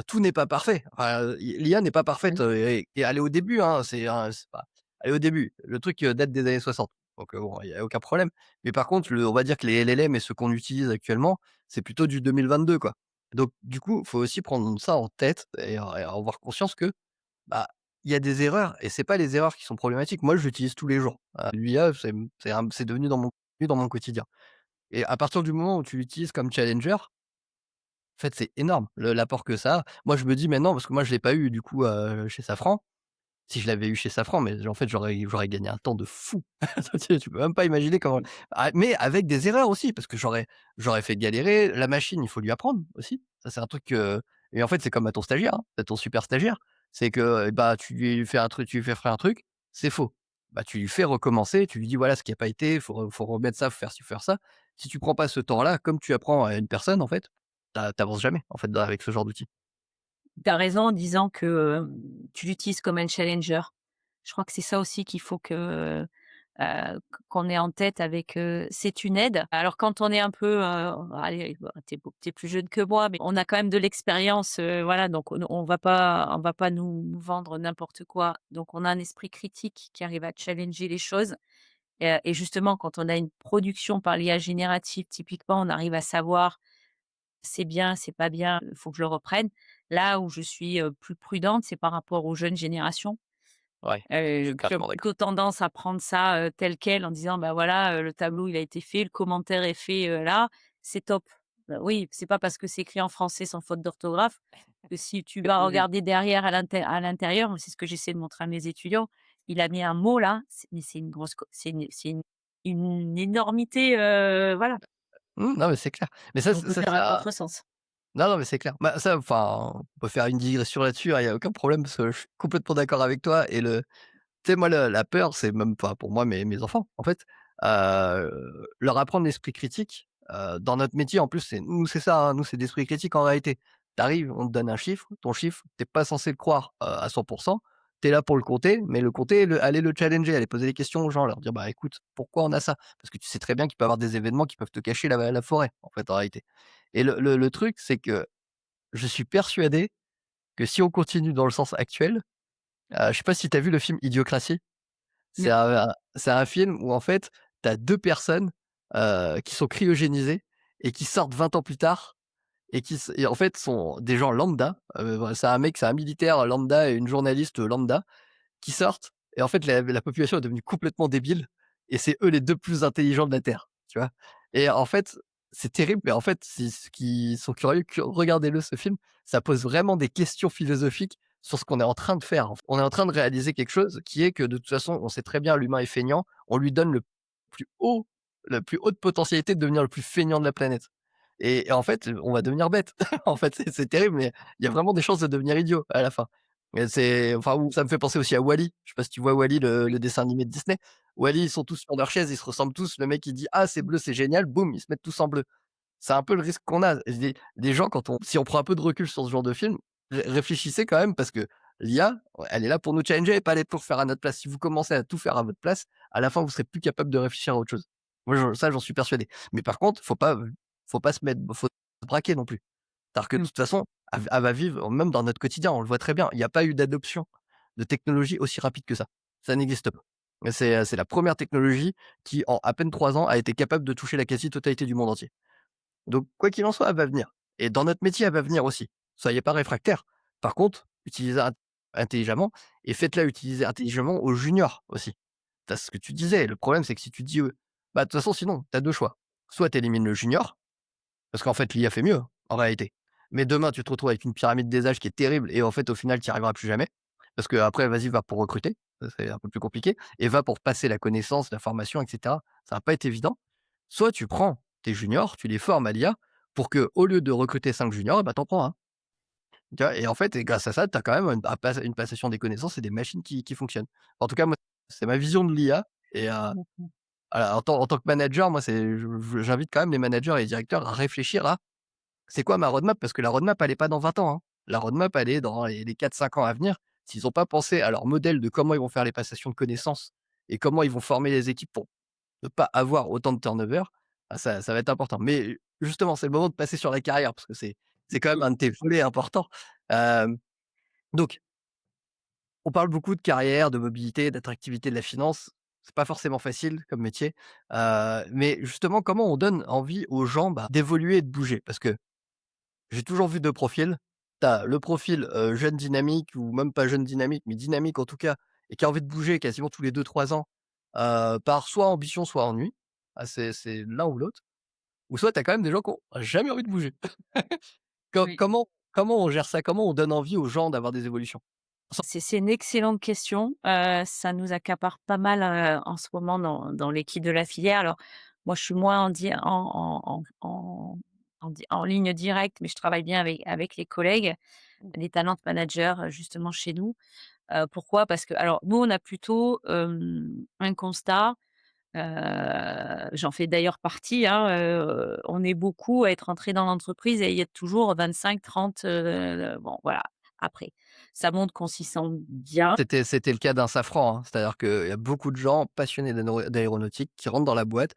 tout n'est pas parfait. Enfin, l'IA n'est pas parfaite, Oui. et elle est au début, hein, c'est pas elle est au début. Le truc, date des années 60, donc bon, il y a aucun problème. Mais par contre, on va dire que les LLM et ceux qu'on utilise actuellement, c'est plutôt du 2022, quoi. Donc du coup, faut aussi prendre ça en tête et avoir conscience que, bah, il y a des erreurs et c'est pas les erreurs qui sont problématiques. Moi, je l'utilise tous les jours. L'IA, c'est devenu dans mon quotidien et à partir du moment où tu l'utilises comme challenger, en fait, c'est énorme l'apport que ça a. Moi, je me dis maintenant parce que moi, je l'ai pas eu du coup, chez Safran. Si je l'avais eu chez Safran, mais en fait, j'aurais gagné un temps de fou. Tu peux même pas imaginer comment mais avec des erreurs aussi parce que j'aurais fait galérer. La machine, il faut lui apprendre aussi. Ça, c'est un truc, et en fait, c'est comme à ton stagiaire, hein, à ton super stagiaire. C'est que, bah, tu lui fais faire un truc, c'est faux. Bah, tu lui fais recommencer, tu lui dis: «Voilà ce qui a pas été, faut remettre ça, faut faire ci, faut faire ça». Si tu prends pas ce temps-là, comme tu apprends à une personne, en fait, tu avances jamais, en fait, avec ce genre d'outil. Tu as raison en disant que, tu l'utilises comme un challenger. Je crois que c'est ça aussi qu'il faut qu'on ait en tête avec, c'est une aide. Alors quand on est un peu, allez, bah, tu plus jeune que moi, mais on a quand même de l'expérience, voilà, donc on va pas nous vendre n'importe quoi. Donc on a un esprit critique qui arrive à challenger les choses et justement quand on a une production par l'IA générative, typiquement, on arrive à savoir c'est bien, c'est pas bien, faut que je le reprenne. Là où je suis, plus prudente, c'est par rapport aux jeunes générations, Ouais, je suis qui ont carrément d'accord. plutôt tendance à prendre ça, tel quel en disant: «Bah, voilà, le tableau il a été fait, le commentaire est fait, là, c'est top». Bah, oui, c'est pas parce que c'est écrit en français sans faute d'orthographe que si tu vas Oui. regarder derrière à l'intérieur, c'est ce que j'essaie de montrer à mes étudiants, il a mis un mot là, c'est une grosse co c'est une énormité, voilà, Mmh, non, mais c'est clair. Mais on peut faire un contresens. non, non, mais c'est clair. Bah, ça, enfin, on peut faire une digression là-dessus, hein, il y a aucun problème parce que je suis complètement d'accord avec toi et tu sais, moi, la peur, c'est même pas pour moi, mes enfants, en fait, leur apprendre l'esprit critique, dans notre métier, en plus, c'est ça, hein, nous, c'est l'esprit critique en réalité. Tu arrives, on te donne un chiffre, ton chiffre, tu es pas censé le croire, à 100. Tu es là pour le compter, mais le compter, aller le challenger, aller poser des questions aux gens, leur dire: «Bah, écoute, pourquoi on a ça?» parce que tu sais très bien qu'il peut y avoir des événements qui peuvent te cacher la forêt, en fait, en réalité. Et le truc, c'est que je suis persuadé que si on continue dans le sens actuel, je sais pas si tu as vu le film Idiocratie? C'est un film où en fait, tu as 2 personnes, qui sont cryogénisés et qui sortent 20 ans plus tard et en fait sont des gens lambda, voilà, c'est un militaire lambda et une journaliste lambda qui sortent et en fait la population est devenue complètement débile et c'est eux les 2 plus intelligents de la Terre, tu vois? Et en fait, c'est terrible, mais en fait, si ceux qui sont curieux, regardez-le ce film, ça pose vraiment des questions philosophiques sur ce qu'on est en train de faire, en fait. On est en train de réaliser quelque chose qui est que de toute façon, on sait très bien l'humain est feignant, on lui donne plus haut la plus haute potentialité de devenir le plus feignant de la planète et en fait, on va devenir bête. En fait, c'est terrible, mais il y a vraiment des chances de devenir idiot à la fin. Et c'est enfin, ou ça me fait penser aussi à Wall-E. Je sais pas si tu vois Wall-E, le dessin animé de Disney. Wall-E, ils sont tous sur leur chaise, ils se ressemblent tous. Le mec, il dit: «Ah, c'est bleu, c'est génial», boum, ils se mettent tous en bleu. C'est un peu le risque qu'on a. Les gens, quand on si on prend un peu de recul sur ce genre de film, réfléchissez quand même parce que l'IA, elle est là pour nous challenger et pas là pour faire à notre place. Si vous commencez à tout faire à votre place, à la fin, vous serez plus capable de réfléchir à autre chose. Moi, j'en suis persuadé. Mais par contre, faut pas faut se braquer non plus. C'est-à-dire que de Mmh. toute façon, elle va vivre même dans notre quotidien, on le voit très bien. Il y a pas eu d'adoption de technologie aussi rapide que ça. Ça n'existe pas. C'est la première technologie qui, en à peine 3 ans, a été capable de toucher la quasi-totalité du monde entier. Donc quoi qu'il en soit, elle va venir et dans notre métier, elle va venir aussi. Soyez pas réfractaires. Par contre, utilisez-la intelligemment et faites-la utiliser intelligemment aux juniors aussi. Tu ce que tu disais, le problème, c'est que si tu dis, bah, de toute façon, sinon, tu as 2 choix. Soit tu élimines le junior parce qu'en fait, l'IA fait mieux, en réalité. Mais demain, tu te retrouves avec une pyramide des âges qui est terrible et en fait, au final, tu y arriveras plus jamais. Parce qu'après, vas-y, va pour recruter, ça c'est un peu plus compliqué et va pour passer la connaissance, la formation et cetera. Ça va pas être évident. Soit tu prends tes juniors, tu les formes à l'IA pour que au lieu de recruter 5 juniors, bah, tu en prends 1. Tu vois? Et en fait et grâce à ça, tu as quand même une passation des connaissances et des machines qui fonctionnent. En tout cas, moi, c'est ma vision de l'IA et Mmh. voilà, en tant que manager, moi, j'invite quand même les managers et les directeurs à réfléchir à c'est quoi ma roadmap? Parce que la roadmap, elle est pas dans 20 ans, hein. La roadmap, elle est dans les 4-5 ans à venir. S'ils ont pas pensé à leur modèle de comment ils vont faire les passations de connaissances et comment ils vont former les équipes pour ne pas avoir autant de turnover, ah ça va être important. Mais justement, c'est le moment de passer sur la carrière parce que c'est quand même un de tes volets importants. Hem, donc on parle beaucoup de carrière, de mobilité, d'attractivité de la finance. C'est pas forcément facile comme métier, mais justement, comment on donne envie aux gens, bah, d'évoluer et de bouger? Parce que j'ai toujours vu 2 profils. Tu as le profil, jeune dynamique ou même pas jeune dynamique, mais dynamique en tout cas et qui a envie de bouger quasiment tous les 2-3 ans, par soit ambition, soit ennui. Ah c'est l'un ou l'autre. Ou soit tu as quand même des gens qui ont jamais envie de bouger. Oui. Comment on gère ça? Comment on donne envie aux gens d'avoir des évolutions? Sans C'est une excellente question. Ça nous accapare pas mal, en ce moment dans l'équipe de la filière. Alors, moi, je suis moins en ligne directe, mais je travaille bien avec les collègues, les talent managers, justement chez nous. Pourquoi? Parce que alors nous, on a plutôt, un constat, j'en fais d'ailleurs partie, hein, on est beaucoup à être entrés dans l'entreprise et y être toujours 25-30, bon voilà. Après, ça montre qu'on s'y sent bien. c'était le cas d'un Safran, hein. C'est-à-dire qu'il y a beaucoup de gens passionnés d'aéronautique qui rentrent dans la boîte.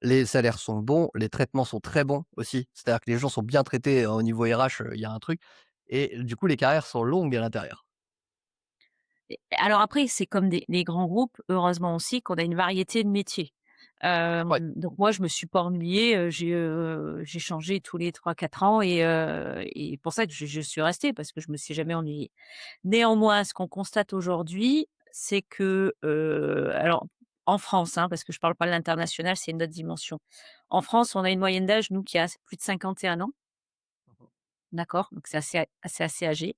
Les salaires sont bons, les traitements sont très bons aussi. C'est-à-dire que les gens sont bien traités, au niveau RH, il y a un truc et du coup, les carrières sont longues à l'intérieur. Et alors après, c'est comme des les grands groupes, heureusement aussi qu'on a une variété de métiers. Ouais. Donc moi, je me suis pas ennuyée, j'ai changé tous les 3-4 ans et pour ça que je suis restée parce que je me suis jamais ennuyée. Néanmoins, ce qu'on constate aujourd'hui, c'est que, alors en France, hein, parce que je parle pas de l'international, c'est une autre dimension. En France, on a une moyenne d'âge, nous, qui a plus de 51 ans, Mmh. d'accord? Donc c'est assez âgé.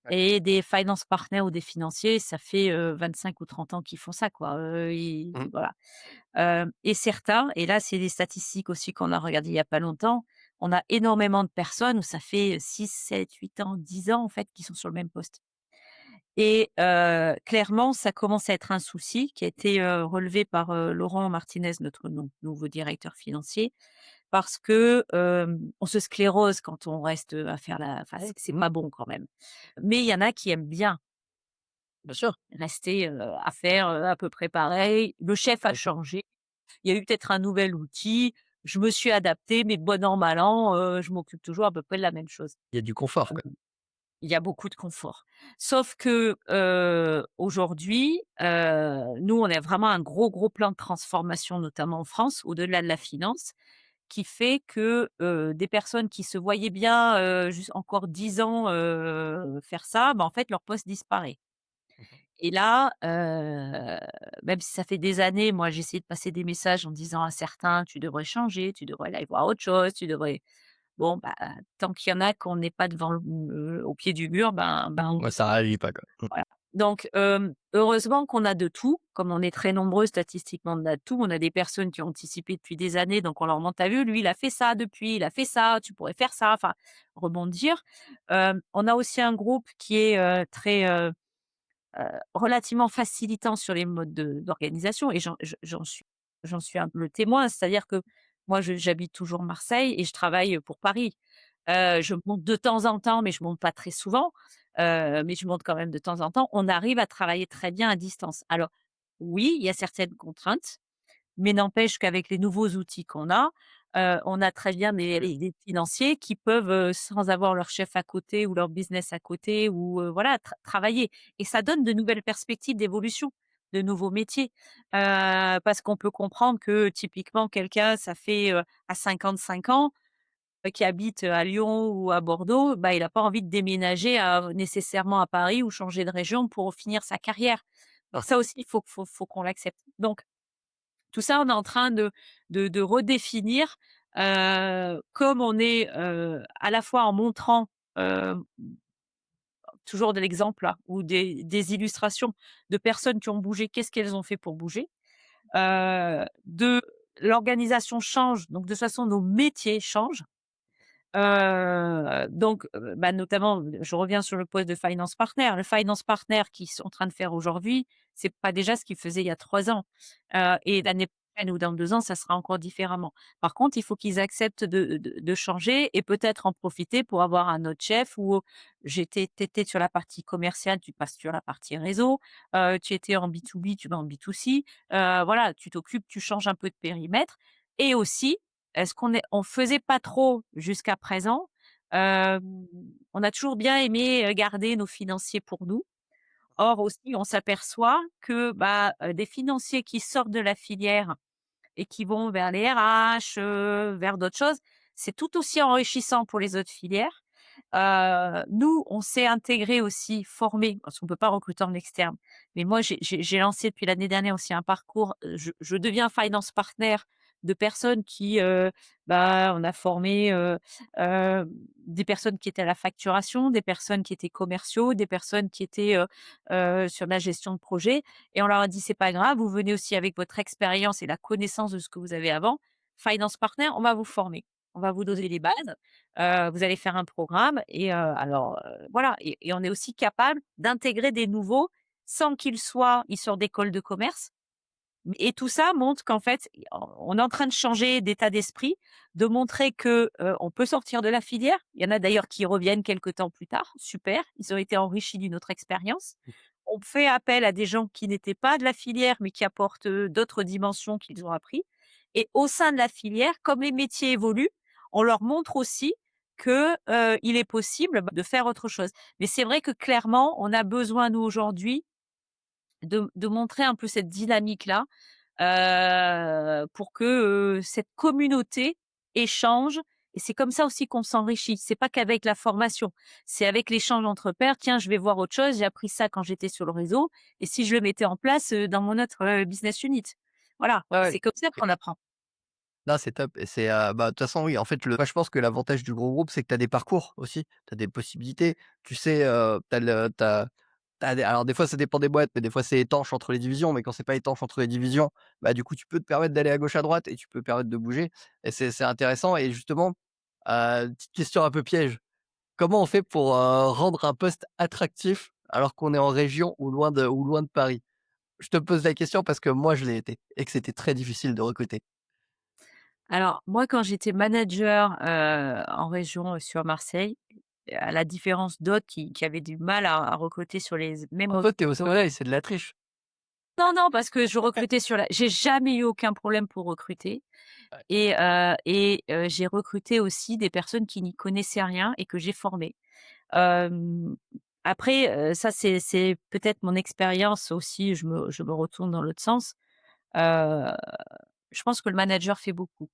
Ouais. Et des finance partners ou des financiers, ça fait, 25 ou 30 ans qu'ils font ça, quoi, Mmh. voilà. Et certains et là, c'est des statistiques aussi qu'on a regardées il y a pas longtemps, on a énormément de personnes où ça fait 6, 7, 8 ans, 10 ans, en fait, qu'ils sont sur le même poste. Et clairement, ça commence à être un souci qui a été, relevé par, Laurent Martinez, notre nouveau directeur financier, parce que, on se sclérose quand on reste, à faire la enfin, c'est Mmh. pas bon quand même. Mais il y en a qui aiment bien Bien sûr. rester, à faire, à peu près pareil. Le chef a Mmh. changé, il y a eu peut-être un nouvel outil, je me suis adaptée, mais bon an, mal an, je m'occupe toujours à peu près de la même chose. Il y a du confort, quoi. Il y a beaucoup de confort. Sauf que, aujourd'hui, nous, on a vraiment un gros, gros plan de transformation, notamment en France, au-delà de la finance, qui fait que, des personnes qui se voyaient bien, juste encore 10 ans, faire ça, bah, en fait, leur poste disparaît. Mmh. Et là, même si ça fait des années, moi, j'ai essayé de passer des messages en disant à certains: «Tu devrais changer, tu devrais aller voir autre chose, tu devrais». Bon, bah, tant qu'il y en a qu'on n'est pas devant au pied du mur, ben, on Ouais, reste. ça réagit pas, quoi. Mmh. Voilà. Donc, heureusement qu'on a de tout. Comme on est très nombreux statistiquement, on a de tout. On a des personnes qui ont anticipé depuis des années, donc on leur montre: «Tu vu, lui, il a fait ça depuis, il a fait ça, tu pourrais faire ça», enfin, rebondir. On a aussi un groupe qui est, très, relativement facilitant sur les modes d'organisation et j'en suis un peu le témoin. C'est-à-dire que moi, j'habite toujours Marseille et je travaille pour Paris. Je monte de temps en temps, mais je monte pas très souvent, mais je monte quand même de temps en temps. On arrive à travailler très bien à distance. Alors oui, il y a certaines contraintes, mais n'empêche qu'avec les nouveaux outils on a très bien des financiers qui peuvent, sans avoir leur chef à côté ou leur business à côté ou, voilà, travailler et ça donne de nouvelles perspectives d'évolution, de nouveaux métiers. Parce qu'on peut comprendre que typiquement quelqu'un, ça fait, à 55 ans, qui habite, à Lyon ou à Bordeaux, bah, il a pas envie de déménager nécessairement à Paris ou changer de région pour finir sa carrière. Donc Ah, ça aussi, il faut qu'on l'accepte. Donc tout ça, on est en train de redéfinir, comme on est, à la fois en montrant, heu, toujours de l'exemple là ou des illustrations de personnes qui ont bougé, qu'est-ce qu'elles ont fait pour bouger? De l'organisation change, donc de toute façon nos métiers changent. Donc, bah, notamment, je reviens sur le poste de finance partner. Le finance partner qu'ils sont en train de faire aujourd'hui, c'est pas déjà ce qu'ils faisaient il y a 3 ans. Et l'année prochaine ou dans 2 ans, ça sera encore différemment. Par contre, il faut qu'ils acceptent de changer et peut-être en profiter pour avoir un autre chef ou tu étais sur la partie commerciale, tu passes sur la partie réseau, tu étais en B2B, tu vas en B2C. Voilà, tu t'occupes, tu changes un peu de périmètre et aussi est-ce on faisait pas trop jusqu'à présent. On a toujours bien aimé, garder nos financiers pour nous. Or aussi, on s'aperçoit que, bah, des financiers qui sortent de la filière et qui vont vers les RH, vers d'autres choses, c'est tout aussi enrichissant pour les autres filières. Nous, on s'est intégrés aussi, formés, parce qu'on peut pas recruter en externe. Mais moi, j'ai lancé depuis l'année dernière aussi un parcours, je deviens finance partner de personnes qui, bah, on a formé, des personnes qui étaient à la facturation, des personnes qui étaient commerciaux, des personnes qui étaient, sur la gestion de projet et on leur a dit: «C'est pas grave, vous venez aussi avec votre expérience et la connaissance de ce que vous avez avant. Finance partner, on va vous former. On va vous donner les bases, vous allez faire un programme et voilà et on est aussi capable d'intégrer des nouveaux sans ils sortent d'école de commerce et tout ça montre qu'en fait, on est en train de changer d'état d'esprit, de montrer que, on peut sortir de la filière. Il y en a d'ailleurs qui reviennent quelque temps plus tard, super, ils ont été enrichis d'une autre expérience. On fait appel à des gens qui n'étaient pas de la filière, mais qui apportent, d'autres dimensions qu'ils ont appris et au sein de la filière, comme les métiers évoluent, on leur montre aussi que, il est possible, bah, de faire autre chose. Mais c'est vrai que clairement, on a besoin nous aujourd'hui de montrer un peu cette dynamique-là, pour que, cette communauté échange et c'est comme ça aussi qu'on s'enrichit. C'est pas qu'avec la formation, c'est avec l'échange entre pairs. «Tiens, je vais voir autre chose, j'ai appris ça quand j'étais sur le réseau et si je le mettais en place, dans mon autre, business unit?» Voilà, Ouais, c'est ouais. comme ça qu'on apprend. Non, c'est top et c'est, bah, de toute façon, oui, en fait, moi, je pense que l'avantage du gros groupe, c'est que tu as des parcours aussi. Tu as des possibilités. Tu sais, tu as des alors des fois, ça dépend des boîtes, mais des fois, c'est étanche entre les divisions, mais quand c'est pas étanche entre les divisions, bah, du coup, tu peux te permettre d'aller à gauche, à droite et tu peux te permettre de bouger et c'est intéressant et justement, petite question un peu piège. Comment on fait pour, rendre un poste attractif alors qu'on est en région ou loin de Paris? Je te pose la question parce que moi, je l'ai été et que c'était très difficile de recruter. Alors moi, quand j'étais manager, en région, sur Marseille, à la différence d'autres qui avaient du mal à recruter sur les mêmes. Oh, toi, tu es au soleil, c'est de la triche. Non, non, parce que je recrutais sur la j'ai jamais eu aucun problème pour recruter Ouais. et j'ai recruté aussi des personnes qui n'y connaissaient rien et que j'ai formées. Hem, après, ça c'est peut-être mon expérience aussi, je me retourne dans l'autre sens. Heu, je pense que le manager fait beaucoup.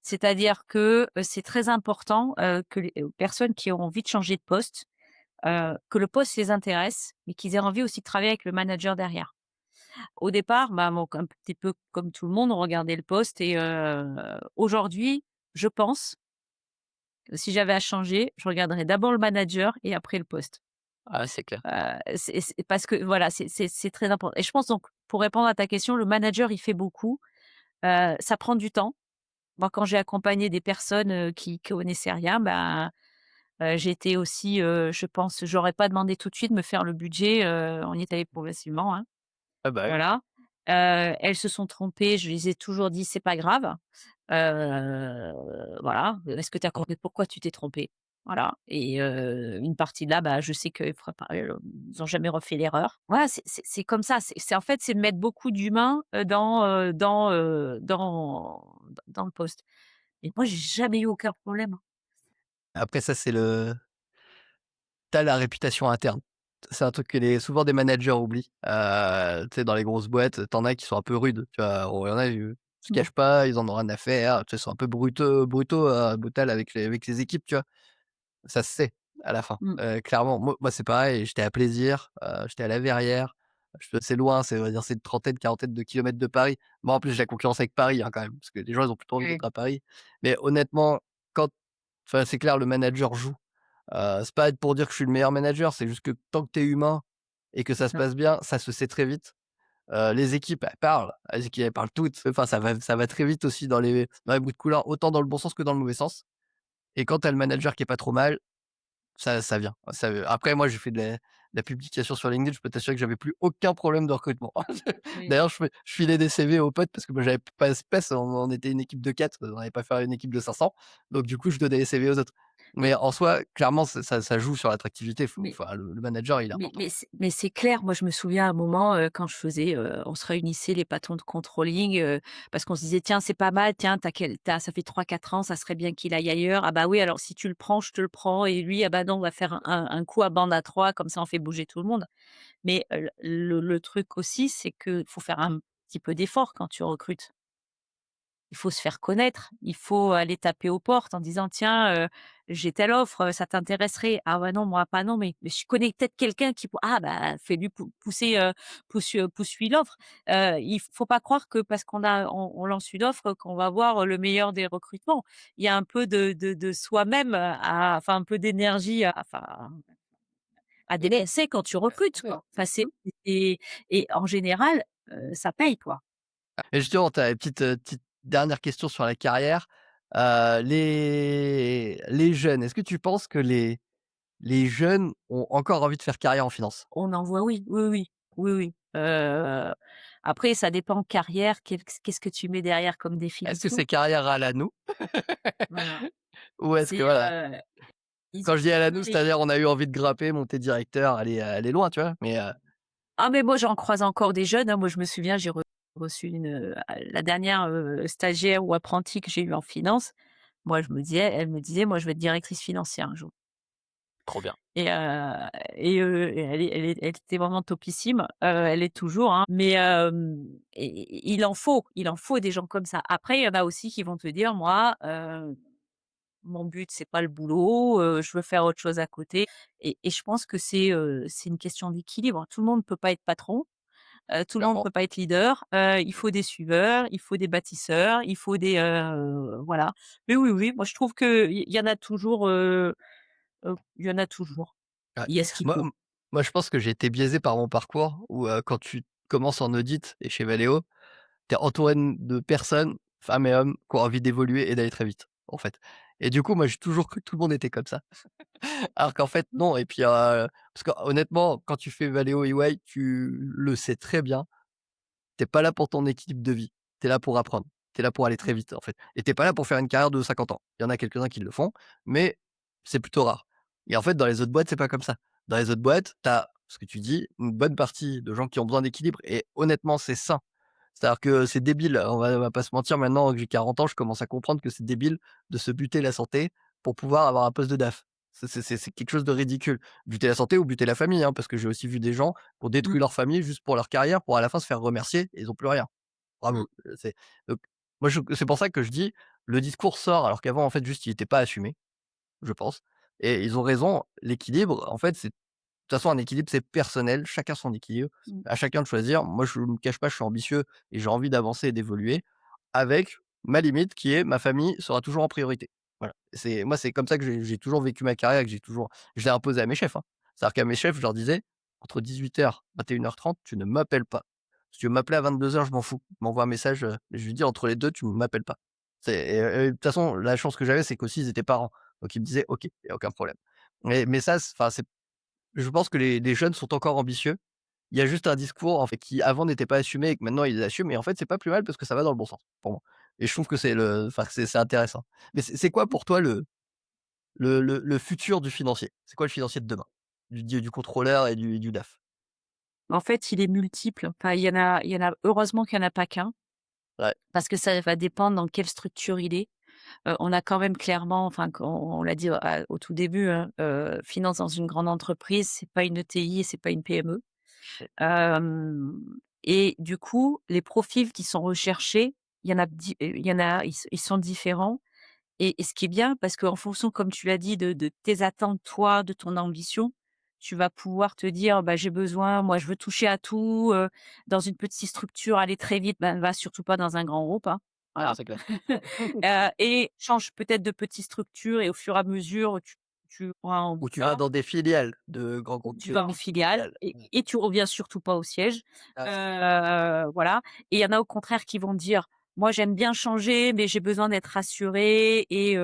C'est-à-dire que, c'est très important, que les personnes qui ont envie de changer de poste, que le poste les intéresse, mais qu'ils aient envie aussi de travailler avec le manager derrière. Au départ, bah, bon, un petit peu comme tout le monde, on regardait le poste et aujourd'hui, je pense que si j'avais à changer, je regarderais d'abord le manager et après le poste. Ah, c'est clair. C'est parce que voilà, c'est très important et je pense donc pour répondre à ta question, le manager, il fait beaucoup, ça prend du temps. Moi, quand j'ai accompagné des personnes, qui connaissaient rien, ben, j'étais aussi, je pense j'aurais pas demandé tout de suite de me faire le budget, on y est allé progressivement, hein. Ah bah, oui. Voilà. Elles se sont trompées, je les ai toujours dit: «C'est pas grave». Voilà. «Est-ce que tu as compris pourquoi tu t'es trompé?» Voilà et une partie de là, bah, je sais qu'ils feraient pas ils ont jamais refait l'erreur. Voilà, c'est comme ça. C'est en fait, c'est de mettre beaucoup d'humain, dans le poste et moi, j'ai jamais eu aucun problème, hein. Après ça, c'est le tu la réputation interne. C'est un truc que les souvent des managers oublient. Tu sais, dans les grosses boîtes, t'en as qui sont un peu rudes, tu vois? Oh, il y en a, ils se Mmh. cachent pas, ils en ont rien à faire, tu sais, ils sont un peu brutaux, brutal avec les équipes, tu vois? Ça se sait à la fin, Mmh. clairement. Moi, c'est pareil, j'étais à Plaisir, j'étais à La Verrière, c'est loin, c'est on va dire c'est une trentaine, quarantaine de kilomètres de Paris. Moi, en plus, j'ai la concurrence avec Paris, hein, quand même, parce que les gens, ils ont plutôt envie Oui. d'être à Paris. Mais honnêtement, quand enfin, c'est clair, le manager joue. C'est pas pour dire que je suis le meilleur manager, c'est juste que tant que tu es humain et que ça se Ça. passe bien, ça se sait très vite. Les équipes, elles équipes, elles parlent toutes, enfin ça va très vite aussi dans les bouts de couleur, autant dans le bon sens que dans le mauvais sens et quand tu as le manager qui est pas trop mal, ça vient. Après moi, j'ai fait de la publication sur LinkedIn, je peux t'assurer que j'avais plus aucun problème de recrutement. Oui. D'ailleurs, je filais des CV aux potes parce que moi j'avais pas espèce, on était une équipe de 4, on n'allait pas faire une équipe de 500, donc du coup, je donnais les CV aux autres. Mais Mais en soi, clairement, ça joue sur l'attractivité, mais le manager, il est important. Mais c'est clair, moi je me souviens à un moment, quand je faisais, on se réunissait les patrons de controlling, parce qu'on se disait: «Tiens, c'est pas mal, tiens, ça fait 3 4 ans, ça serait bien qu'il aille ailleurs. Ah bah oui, alors si tu le prends, je te le prends et lui, ah bah non, on va faire un coup à bande à 3 comme ça on fait bouger tout le monde». Mais, le truc aussi, c'est qu'il faut faire un petit peu d'effort quand tu recrutes. Il faut se faire connaître, il faut aller taper aux portes en disant: «Tiens, j'ai telle offre, ça t'intéresserait?» «Ah ouais, non, moi pas, non, mais je connais peut-être quelqu'un qui pour» «Ah bah, fais-lui pousser, pousse-lui l'offre». Il faut pas croire que parce qu'on lance une offre qu'on va avoir le meilleur des recrutements. Il y a un peu de soi-même, enfin un peu d'énergie à délaisser quand tu recrutes, quoi. Enfin et en général, ça paye, quoi. Et justement, tu as une petite dernière question sur la carrière. Les jeunes, est-ce que tu penses que les jeunes ont encore envie de faire carrière en finance? On en voit, oui, oui, oui, oui, oui. Après ça dépend carrière, qu'est-ce que tu mets derrière comme Est-ce que définition? c'est carrière à la nous? Voilà. Ou est-ce que C'est, voilà, ils quand je dis à la ont nous, les c'est-à-dire on a eu envie de grimper, monter directeur, aller loin, tu vois? Mais, ah mais moi j'en croise encore des jeunes, hein. Moi je me souviens, j'ai reçu la dernière, stagiaire ou apprentie que j'ai eue en finance. Moi je me disais Elle me disait: «Moi je vais être directrice financière un jour». trop bien. Et et elle était vraiment topissime, elle l'est toujours, hein, mais il en faut des gens comme ça. Après, il y en a aussi qui vont te dire: «Moi, mon but, c'est pas le boulot, je veux faire autre chose à côté» et je pense que c'est une question d'équilibre. Tout le monde peut pas être patron, tout le monde Clairement. peut pas être leader, il faut des suiveurs, il faut des bâtisseurs, il faut des, voilà. Mais oui, oui, moi je trouve qu'il y en a toujours, il y en a toujours. Ouais. Il y a ce qu'il Moi, faut. je pense que j'ai été biaisé par mon parcours où, quand tu commences en audit et chez Valeo, tu es entouré de personnes, femmes et hommes, qui ont envie d'évoluer et d'aller très vite, en fait. Et du coup, moi, j'ai toujours cru que tout le monde était comme ça. Alors qu'en fait, non. Et puis, parce que honnêtement, quand tu fais Valeo EY, tu le sais très bien, tu es pas là pour ton équilibre de vie. Tu es là pour apprendre. Tu es là pour aller très vite, en fait. Et tu es pas là pour faire une carrière de 50 ans. Il y en a quelques-uns qui le font, mais c'est plutôt rare. Et en fait, dans les autres boîtes, c'est pas comme ça. Dans les autres boîtes, tu as, ce que tu dis, une bonne partie de gens qui ont besoin d'équilibre et honnêtement, c'est sain. C'est-à-dire que c'est débile, on va pas se mentir, maintenant que j'ai 40 ans, je commence à comprendre que c'est débile de se buter la santé pour pouvoir avoir un poste de DAF. C'est quelque chose de ridicule. Buter la santé ou buter la famille, hein, parce que j'ai aussi vu des gens qui ont Mmh. détruit leur famille juste pour leur carrière, pour à la fin se faire remercier et ils ont plus rien. Mmh. Bravo, c'est donc moi je c'est pour ça que je dis, le discours sort alors qu'avant en fait juste il était pas assumé, je pense et ils ont raison, l'équilibre en fait c'est de toute façon un équilibre c'est personnel, chacun son équilibre, Mmh. à chacun de choisir. Moi je me cache pas, je suis ambitieux et j'ai envie d'avancer et d'évoluer avec ma limite qui est ma famille sera toujours en priorité. Voilà, c'est moi c'est comme ça que j'ai toujours vécu ma carrière, que je l'ai imposé à mes chefs, hein. C'est-à-dire qu'à mes chefs, je leur disais: «Entre 18:00 21:30, tu ne m'appelles pas. Si tu veux m'appeler à 22:00, je m'en fous. Tu m'envoies un message, je lui dis: «Entre les 2, tu ne m'appelles pas». C'est et de toute façon, la chance que j'avais, c'est qu'aussi ils étaient parents. Donc ils me disaient: «OK, il y a aucun problème». Mais ça, enfin, c'est je pense que les jeunes sont encore ambitieux. Il y a juste un discours, en fait, qui avant n'était pas assumé et que maintenant ils l'assument et en fait, c'est pas plus mal parce que ça va dans le bon sens, pour moi et je trouve que c'est intéressant. Mais c'est quoi pour toi le futur du financier? C'est quoi le financier de demain? Du contrôleur et du DAF? En fait, il est multiple. Enfin, il y en a heureusement qu'il y en a pas qu'un, Ouais, parce que ça va dépendre dans quelle structure il est. On a quand même clairement, enfin, quand on l'a dit au tout début, hein, finance dans une grande entreprise, c'est pas une ETI et c'est pas une PME. Hem Et du coup, les profils qui sont recherchés, il y en a, ils sont différents et ce qui est bien parce qu'en fonction, comme tu l'as dit, de tes attentes, toi, de ton ambition, tu vas pouvoir te dire: «Bah, j'ai besoin, moi, je veux toucher à tout, dans une petite structure, aller très vite». Ben, va surtout pas dans un grand groupe, hein. non, Voilà. c'est clair. Et change peut-être de petite structure et au fur et à mesure, tu auras envie Ou de tu vas ça. dans des filiales de grands Ou groupes, tu des vas en petites filiale filiales. et Mmh. et tu reviens surtout pas au siège. Ah, c'est clair. Voilà, et il y en a au contraire qui vont dire: «Moi j'aime bien changer, mais j'ai besoin d'être rassuré et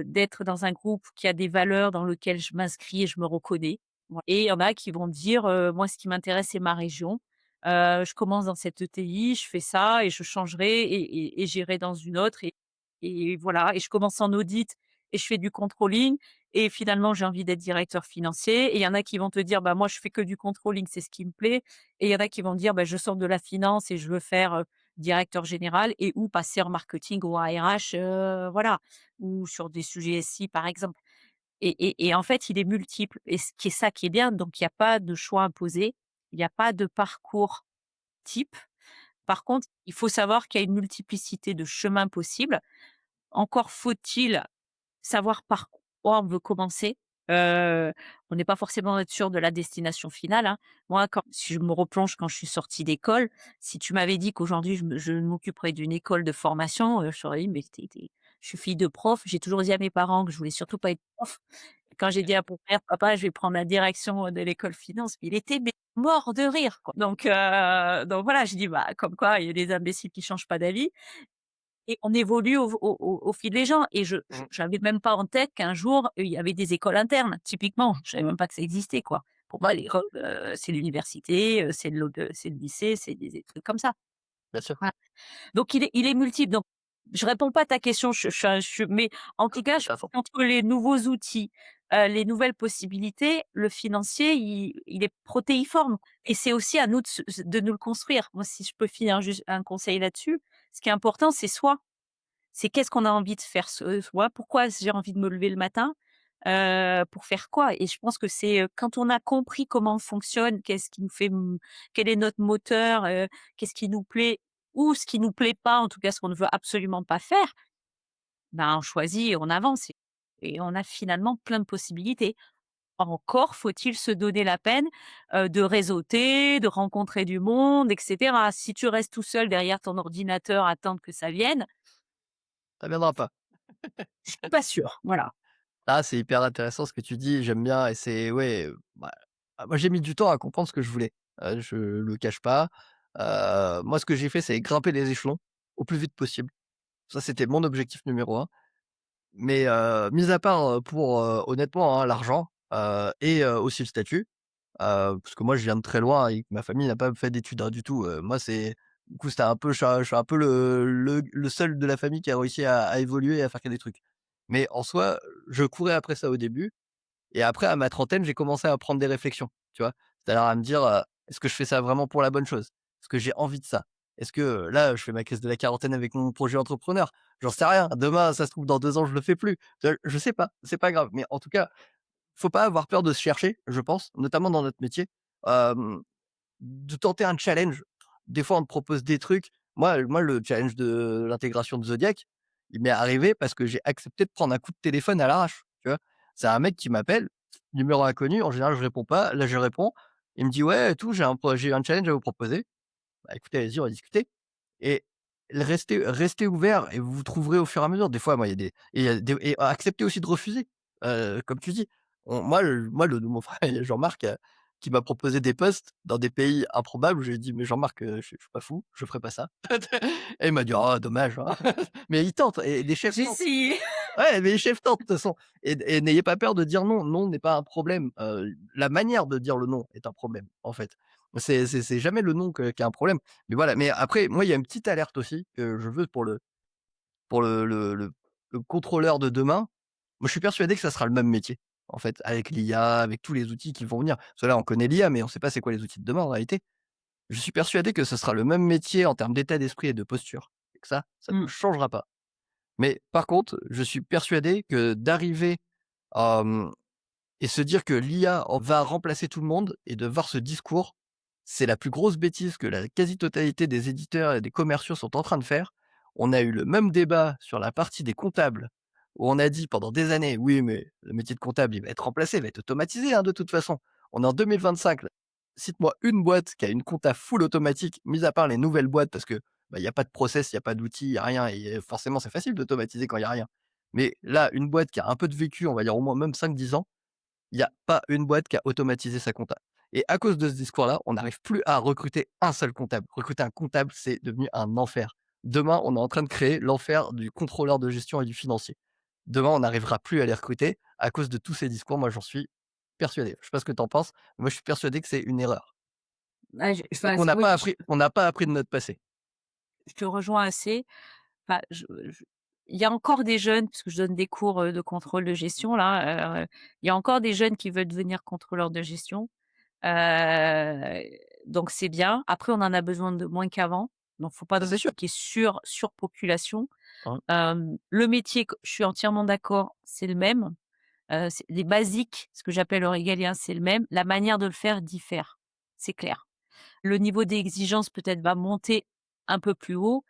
d'être dans un groupe qui a des valeurs dans lequel je m'inscris et je me reconnais». Et il y en a qui vont dire: «Moi ce qui m'intéresse c'est ma région. Je commence dans cette ETI, je fais ça et je changerai et j'irai dans une autre et voilà, et je commence en audit et je fais du controlling et finalement, j'ai envie d'être directeur financier. Et il y en a qui vont te dire: «Bah, moi, je fais que du controlling, c'est ce qui me plaît». Et il y en a qui vont dire: «Bah, je sors de la finance et je veux faire, directeur général et ou passer en marketing ou en RH», voilà, ou sur des sujets SI, par exemple. Et en fait, il est multiple et ce qui est ça qui est bien, donc il y a pas de choix imposé, il y a pas de parcours type. Par contre, il faut savoir qu'il y a une multiplicité de chemins possibles. Encore faut-il savoir par quoi on veut commencer. Heu, on n'est pas forcément être sûr de la destination finale, hein. Moi, quand si je me replonge quand je suis sortie d'école, si tu m'avais dit qu'aujourd'hui je m'occuperais d'une école de formation, je t'aurais dit: «Mais tu je suis fille de prof». J'ai toujours dit à mes parents que je voulais surtout pas être prof. Quand j'ai dit à mon père: «Papa, je vais prendre la direction, de l'école finance», il était mais mort de rire, quoi. Donc voilà, j'ai dit: «Bah, comme quoi il y a des imbéciles qui changent pas d'avis». Et on évolue au fil des gens et Mmh. j'avais même pas en tête qu'un jour, il y avait des écoles internes, typiquement. Je savais même pas que ça existait, quoi. Pour moi, l'école, c'est l'université, c'est le lycée, c'est des trucs comme ça. Bien sûr. Voilà. Donc il est multiple. Donc je réponds pas à ta question, mais en tout cas, je T'as raison. pense qu'entre les nouveaux outils, les nouvelles possibilités, le financier, il est protéiforme et c'est aussi à nous de nous le construire. Moi, si je peux finir juste un conseil là-dessus, ce qui est important, c'est soi. C'est qu'est-ce qu'on a envie de faire soi? Pourquoi j'ai envie de me lever le matin? Pour faire quoi? Et je pense que c'est, quand on a compris comment on fonctionne, qu'est-ce qui nous fait quel est notre moteur, qu'est-ce qui nous plaît ou ce qui nous plaît pas, en tout cas ce qu'on ne veut absolument pas faire, ben, on choisit et on avance et on a finalement plein de possibilités. Encore faut-il se donner la peine, de réseauter, de rencontrer du monde et cetera. Si tu restes tout seul derrière ton ordinateur à attendre que ça vienne, Ça viendra pas. je suis pas sûre, voilà. Ah, c'est hyper intéressant ce que tu dis, j'aime bien et c'est ouais, bah, moi j'ai mis du temps à comprendre ce que je voulais. Je le cache pas. Moi ce que j'ai fait, c'est grimper les échelons au plus vite possible. Ça, c'était mon objectif numéro un. Mais, mis à part, pour, honnêtement, hein, l'argent, et aussi le statut, parce que moi je viens de très loin et que ma famille n'a pas fait d'études, hein, du tout, moi c'est du coup c'était un peu je suis un peu le seul de la famille qui a réussi à évoluer et à faire que des trucs. Mais en soi, je courais après ça au début et après à ma trentaine, j'ai commencé à prendre des réflexions, tu vois? C'est-à-dire à me dire, «Est-ce que je fais ça vraiment pour la bonne chose? Est-ce que j'ai envie de ça?» Est-ce que, là, je fais ma crise de la quarantaine avec mon projet entrepreneur? J'en sais rien. Demain, ça se trouve dans 2 ans, je le fais plus. Je sais pas, c'est pas grave. Mais en tout cas, faut pas avoir peur de se chercher, je pense, notamment dans notre métier. Hem De tenter un challenge. Des fois, on te propose des trucs. Moi, le challenge de l'intégration de Zodiac, il m'est arrivé parce que j'ai accepté de prendre un coup de téléphone à l'arrache, tu vois? C'est un mec qui m'appelle, numéro inconnu, en général, je réponds pas. Là, je réponds. Il me dit: «Ouais et tout, j'ai un challenge à vous proposer». Bah, écoutez, allez-y, on va discuter et restez ouvert et vous vous trouverez au fur et à mesure. Des fois, moi, il y a des et acceptez aussi de refuser, comme tu dis. Le mon frère Jean-Marc, qui m'a proposé des postes dans des pays improbables, je lui ai dit: «Mais Jean-Marc, je suis pas fou, je ferai pas ça». Et il m'a dit: «Oh dommage, hein». Mais il tente et les chefs J'ai tentent. essayé. Ouais, mais les chefs tentent de toute façon et n'ayez pas peur de dire non. Non n'est pas un problème, la manière de dire le non est un problème, en fait. C'est jamais le non qui est un problème. Mais voilà, mais après, moi, il y a une petite alerte aussi que je veux pour le contrôleur de demain. Moi, je suis persuadé que ça sera le même métier, en fait, avec l'IA, avec tous les outils qui vont venir. Parce que là, on connaît l'IA, mais on sait pas c'est quoi les outils de demain, en réalité. Je suis persuadé que ce sera le même métier en termes d'état d'esprit et de posture et que ça ne Mmh. changera pas. Mais par contre, je suis persuadé que d'arriver, hem et se dire que l'IA va remplacer tout le monde et de voir ce discours, c'est la plus grosse bêtise que la quasi-totalité des éditeurs et des commerciaux sont en train de faire. On a eu le même débat sur la partie des comptables, où on a dit pendant des années: «Oui, mais le métier de comptable, il va être remplacé, il va être automatisé, hein, de toute façon». On est en 2025 là. Cite-moi une boîte qui a une compta full automatique, mis à part les nouvelles boîtes parce que, bah, il y a pas de process, il y a pas d'outils, il y a rien et forcément, c'est facile d'automatiser quand il y a rien. Mais là, une boîte qui a un peu de vécu, on va dire au moins même 5-10 ans, il y a pas une boîte qui a automatisé sa compta et à cause de ce discours-là, on n'arrive plus à recruter un seul comptable. Recruter un comptable, c'est devenu un enfer. Demain, on est en train de créer l'enfer du contrôleur de gestion et du financier. Demain, on n'arrivera plus à les recruter à cause de tous ces discours. Moi, j'en suis persuadé. Je sais pas ce que tu en penses, mais moi, je suis persuadé que c'est une erreur Ah, et enfin, qu'on n'a oui, pas appris on n'a pas appris de notre passé. je te rejoins assez. Enfin, il y a encore des jeunes, parce que je donne des cours, de contrôle de gestion là, il y a encore des jeunes qui veulent devenir contrôleurs de gestion. Donc c'est bien. Après, on en a besoin de moins qu'avant. Donc faut pas Ça, non c'est sûr, plus qu'il y ait surpopulation. hein. Le métier, je suis entièrement d'accord, c'est le même. C'est les basiques, ce que j'appelle le régalien, c'est le même. La manière de le faire diffère, c'est clair. Le niveau d'exigence peut-être va monter un peu plus haut,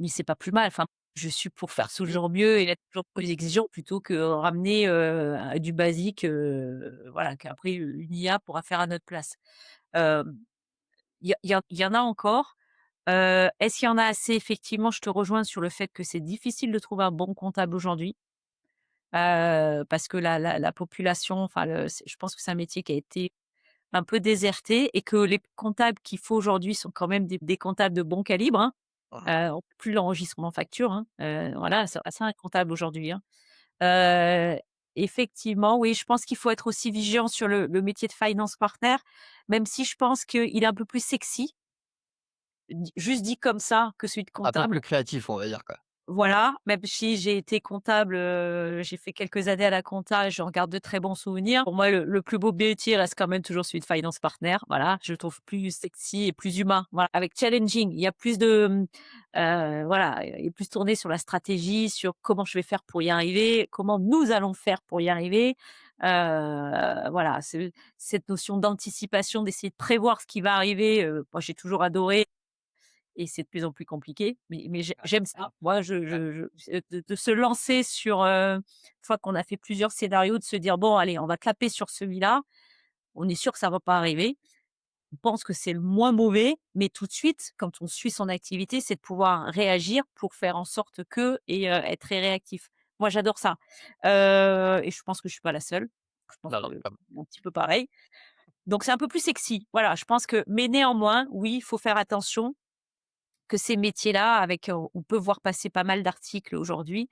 mais c'est pas plus mal. Enfin, je suis pour faire toujours mieux et être toujours plus exigeant plutôt que ramener, à du basique, voilà, qu'après une IA pourra faire à notre place. Hem, il y en a encore. Est-ce qu'il y en a assez? Effectivement, je te rejoins sur le fait que c'est difficile de trouver un bon comptable aujourd'hui, parce que la population, enfin le c'est je pense que c'est un métier qui a été un peu déserté et que les comptables qu'il faut aujourd'hui sont quand même des comptables de bon calibre, hein. On peut plus l'enregistrement facture, hein, voilà, c'est un comptable aujourd'hui, hein. Heu, Effectivement, oui, je pense qu'il faut être aussi vigilant sur le métier de finance partner, même si je pense qu'il est un peu plus sexy, juste dit comme ça, que celui de Un peu comptable. plus créatif, on va dire, quoi. Voilà, même si j'ai été comptable, j'ai fait quelques années à la compta et je regarde de très bons souvenirs. Pour moi, le plus beau métier reste quand même toujours celui de finance partner, voilà. Je le trouve plus sexy et plus humain, voilà, avec challenging. Il y a plus de, voilà, il est plus tourné sur la stratégie, sur comment je vais faire pour y arriver, comment nous allons faire pour y arriver. Voilà, cette notion d'anticipation, d'essayer de prévoir ce qui va arriver, moi j'ai toujours adoré et c'est de plus en plus compliqué, mais j'aime ça. Moi, de se lancer sur, une fois qu'on a fait plusieurs scénarios, de se dire: «Bon allez, on va taper sur celui-là, on est sûr que ça va pas arriver». On pense que c'est le moins mauvais, mais tout de suite, quand on suit son activité, c'est de pouvoir réagir pour faire en sorte que et être très réactif. Moi, j'adore ça, et je pense que je suis pas la seule. Je pense Non, que non, pas un petit peu pareil. Donc c'est un peu plus sexy. Voilà, je pense que mais néanmoins, oui, il faut faire attention que ces métiers-là avec, on peut voir passer pas mal d'articles aujourd'hui,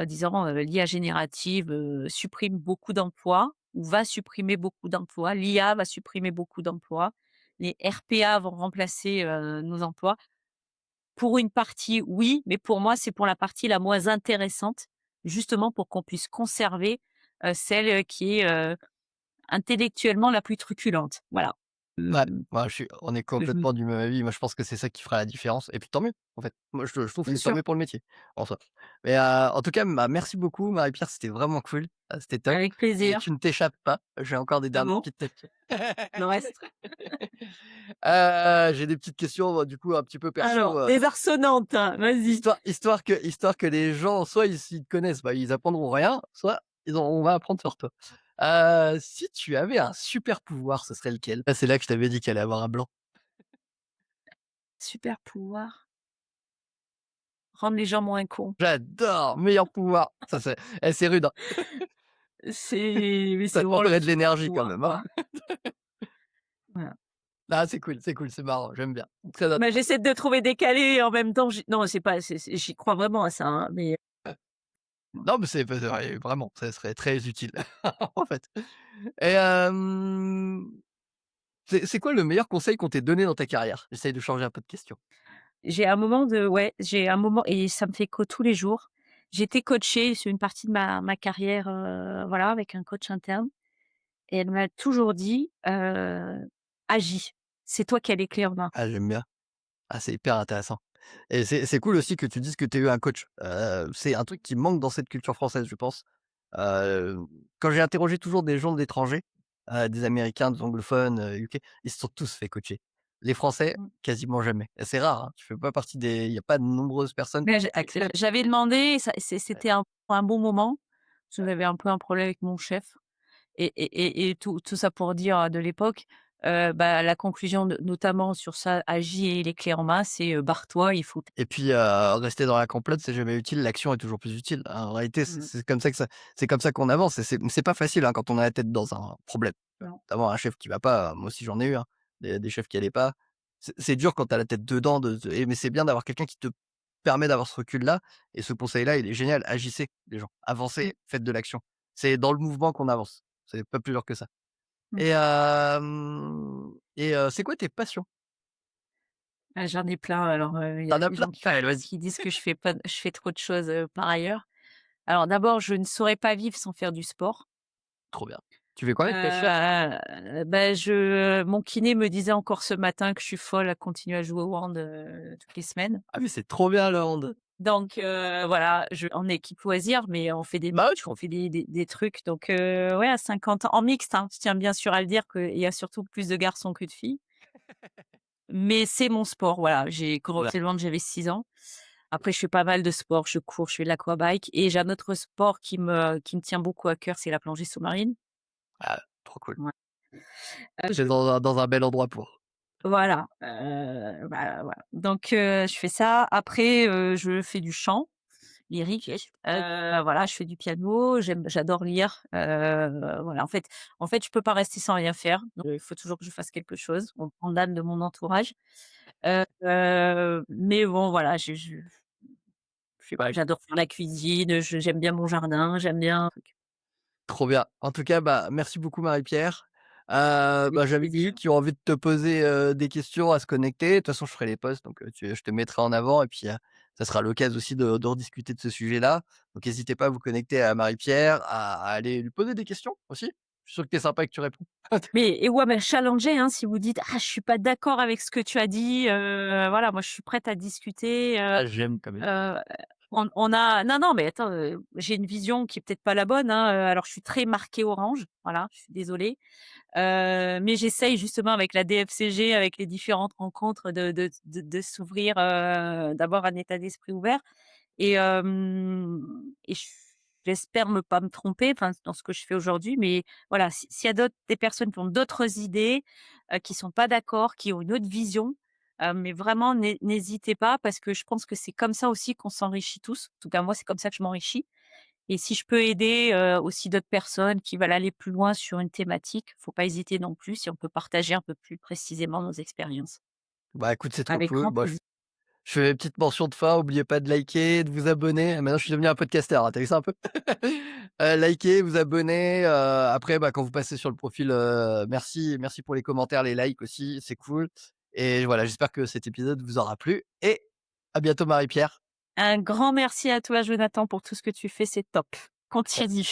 disant, l'IA générative, supprime beaucoup d'emplois ou va supprimer beaucoup d'emplois. L'IA va supprimer beaucoup d'emplois. Les RPA vont remplacer, nos emplois. Pour une partie, oui, mais pour moi, c'est pour la partie la moins intéressante, justement pour qu'on puisse conserver, celle, qui est, intellectuellement la plus truculente. Voilà. Ouais, ouais, on est Je me complètement du même avis. Moi, je pense que c'est ça qui fera la différence et puis tant mieux, en fait. Moi, je trouve que bien c'est tant sûr, mieux pour le métier, en soi. Mais, en tout cas, bah, merci beaucoup Marie-Pierre, c'était vraiment cool, c'était top avec et plaisir. tu ne t'échappes pas. J'ai encore des Ah dernières bon? petites questions. Il en reste? J'ai des petites questions, du coup, un petit peu Alors, perso, désarçonnante, hein, vas-y. histoire que les gens, soit ils s'y connaissent, bah, ils apprendront rien, soit on va apprendre sur toi. Si tu avais un super pouvoir, ce serait lequel? Ah, c'est là que je t'avais dit qu'il allait avoir un blanc. Super pouvoir, rendre les gens moins cons. J'adore! Meilleur pouvoir. Ça c'est rude, hein. C'est mais Ça c'est drôle un demanderait de super l'énergie quand pouvoir, même, hein. quoi. Voilà. Ah, c'est cool, c'est marrant, j'aime bien. Très int Bah, j'essaie de trouver décalé et en même temps, non, c'est pas j'y crois vraiment à ça, hein, mais non, mais c'est vrai, vraiment, ça serait très utile, en fait. Et c'est quoi le meilleur conseil qu'on t'ait donné dans ta carrière? J'essaye de changer un peu de question. j'ai un moment et ça me fait écho tous les jours. J'ai été coachée sur une partie de ma carrière, voilà, avec un coach interne et elle m'a toujours dit, «Agis, c'est toi qui as les clés en main». Ah, j'aime bien. Ah, c'est hyper intéressant et c'est cool aussi que tu dises que tu as eu un coach. C'est un truc qui manque dans cette culture française, je pense. Heu, Quand j'ai interrogé toujours des gens de l'étranger, des Américains, des anglophones, UK, ils se sont tous fait coacher. Les Français, Mmh. quasiment jamais et c'est rare, hein. Tu fais pas partie des il y a pas de nombreuses personnes Mais qui acceptent. j'avais demandé et ça Ouais, c'était un bon moment, parce que ouais j'avais un peu un problème avec mon chef. Et tout ça pour dire, de l'époque, bah, la conclusion notamment sur ça, agis et les clés en main, c'est, barre-toi, il faut et puis, rester dans la complote, c'est jamais utile, l'action est toujours plus utile. En réalité, mmh, c'est comme ça qu'on avance et c'est pas facile, hein, quand on a la tête dans un problème. non, D'avoir un chef qui va pas, moi aussi j'en ai eu, hein, des chefs qui allaient pas. C'est dur quand tu as la tête dedans mais c'est bien d'avoir quelqu'un qui te permet d'avoir ce recul-là et ce conseil-là, il est génial. Agissez les gens, mmh, avancez, faites de l'action. C'est dans le mouvement qu'on avance. C'est pas plus dur que ça mmh. et c'est quoi tes passions? Ah, j'en ai plein, alors, il y Tu a en as des plein? gens Allez, vas-y. qui disent que je fais trop de choses, par ailleurs. Alors d'abord, je ne saurais pas vivre sans faire du sport. Trop bien. Tu fais quoi avec passion? Bah, mon kiné me disait encore ce matin que je suis folle à continuer à jouer au hand, toutes les semaines. Ah oui, c'est trop bien le hand. Donc voilà, en équipe loisir, mais on fait des Bah ouais, je matchs, on comprends. fait des trucs. Donc ouais, à 50 ans en mixte, hein, je tiens bien sûr à le dire qu'il y a surtout plus de garçons que de filles. Mais c'est mon sport, voilà. J'ai Trop bien. commencé le hand, j'avais 6 ans. Après, je fais pas mal de sports, je cours, je fais de l'aquabike et j'ai un autre sport qui me tient beaucoup à cœur, c'est la plongée sous-marine. Ah, trop cool. Ouais. C'est Je dans un bel endroit pour. Voilà, bah, voilà. Donc je fais ça. Après, je fais du chant lyrique, voilà, je fais du piano, j'adore lire, voilà. En fait, je peux pas rester sans rien faire, donc il faut toujours que je fasse quelque chose, on prend l'âme de mon entourage, mais bon, voilà, je sais pas, j'adore faire la cuisine, j'aime bien mon jardin, j'aime bien Trop bien. En tout cas, bah, merci beaucoup Marie-Pierre. avec Bah, j'invite ceux plaisir. qui ont envie de te poser, des questions à se connecter. De toute façon, je ferai les posts, donc je te mettrai en avant et puis, ça sera l'occasion aussi de rediscuter de ce sujet-là. Donc n'hésitez pas à vous connecter à Marie-Pierre, à aller lui poser des questions aussi. Je suis sûr que tu es sympa et que tu réponds. Mais et ouais, mais challenger, hein, si vous dites: «Ah, je suis pas d'accord avec ce que tu as dit», voilà, moi je suis prête à discuter, Ah, j'aime comme Heu, on a non, non, mais attends, j'ai une vision qui est peut-être pas la bonne, hein, alors je suis très marquée orange, voilà, je suis désolée, mais j'essaye justement avec la DFCG, avec les différentes rencontres de s'ouvrir, d'avoir un état d'esprit ouvert et j'espère ne pas me tromper, enfin, dans ce que je fais aujourd'hui, mais voilà, s'il y a des personnes qui ont d'autres idées, qui sont pas d'accord, qui ont une autre vision, mais vraiment n'hésitez pas parce que je pense que c'est comme ça aussi qu'on s'enrichit tous. En tout cas, moi, c'est comme ça que je m'enrichis et si je peux aider, aussi d'autres personnes qui veulent aller plus loin sur une thématique, faut pas hésiter non plus si on peut partager un peu plus précisément nos expériences. bah, écoute, c'est trop Avec cool. grand Moi, plaisir. je fais mes petites mentions de fin, oubliez pas de liker, de vous abonner. Maintenant, je suis devenu un podcasteur, hein, tu vu ça un peu? Likez, vous abonner, après, bah, quand vous passez sur le profil, merci pour les commentaires, les likes aussi, c'est cool et voilà, j'espère que cet épisode vous aura plu et à bientôt Marie-Pierre. Un grand merci à toi, Jonathan, pour tout ce que tu fais, c'est top. Continue.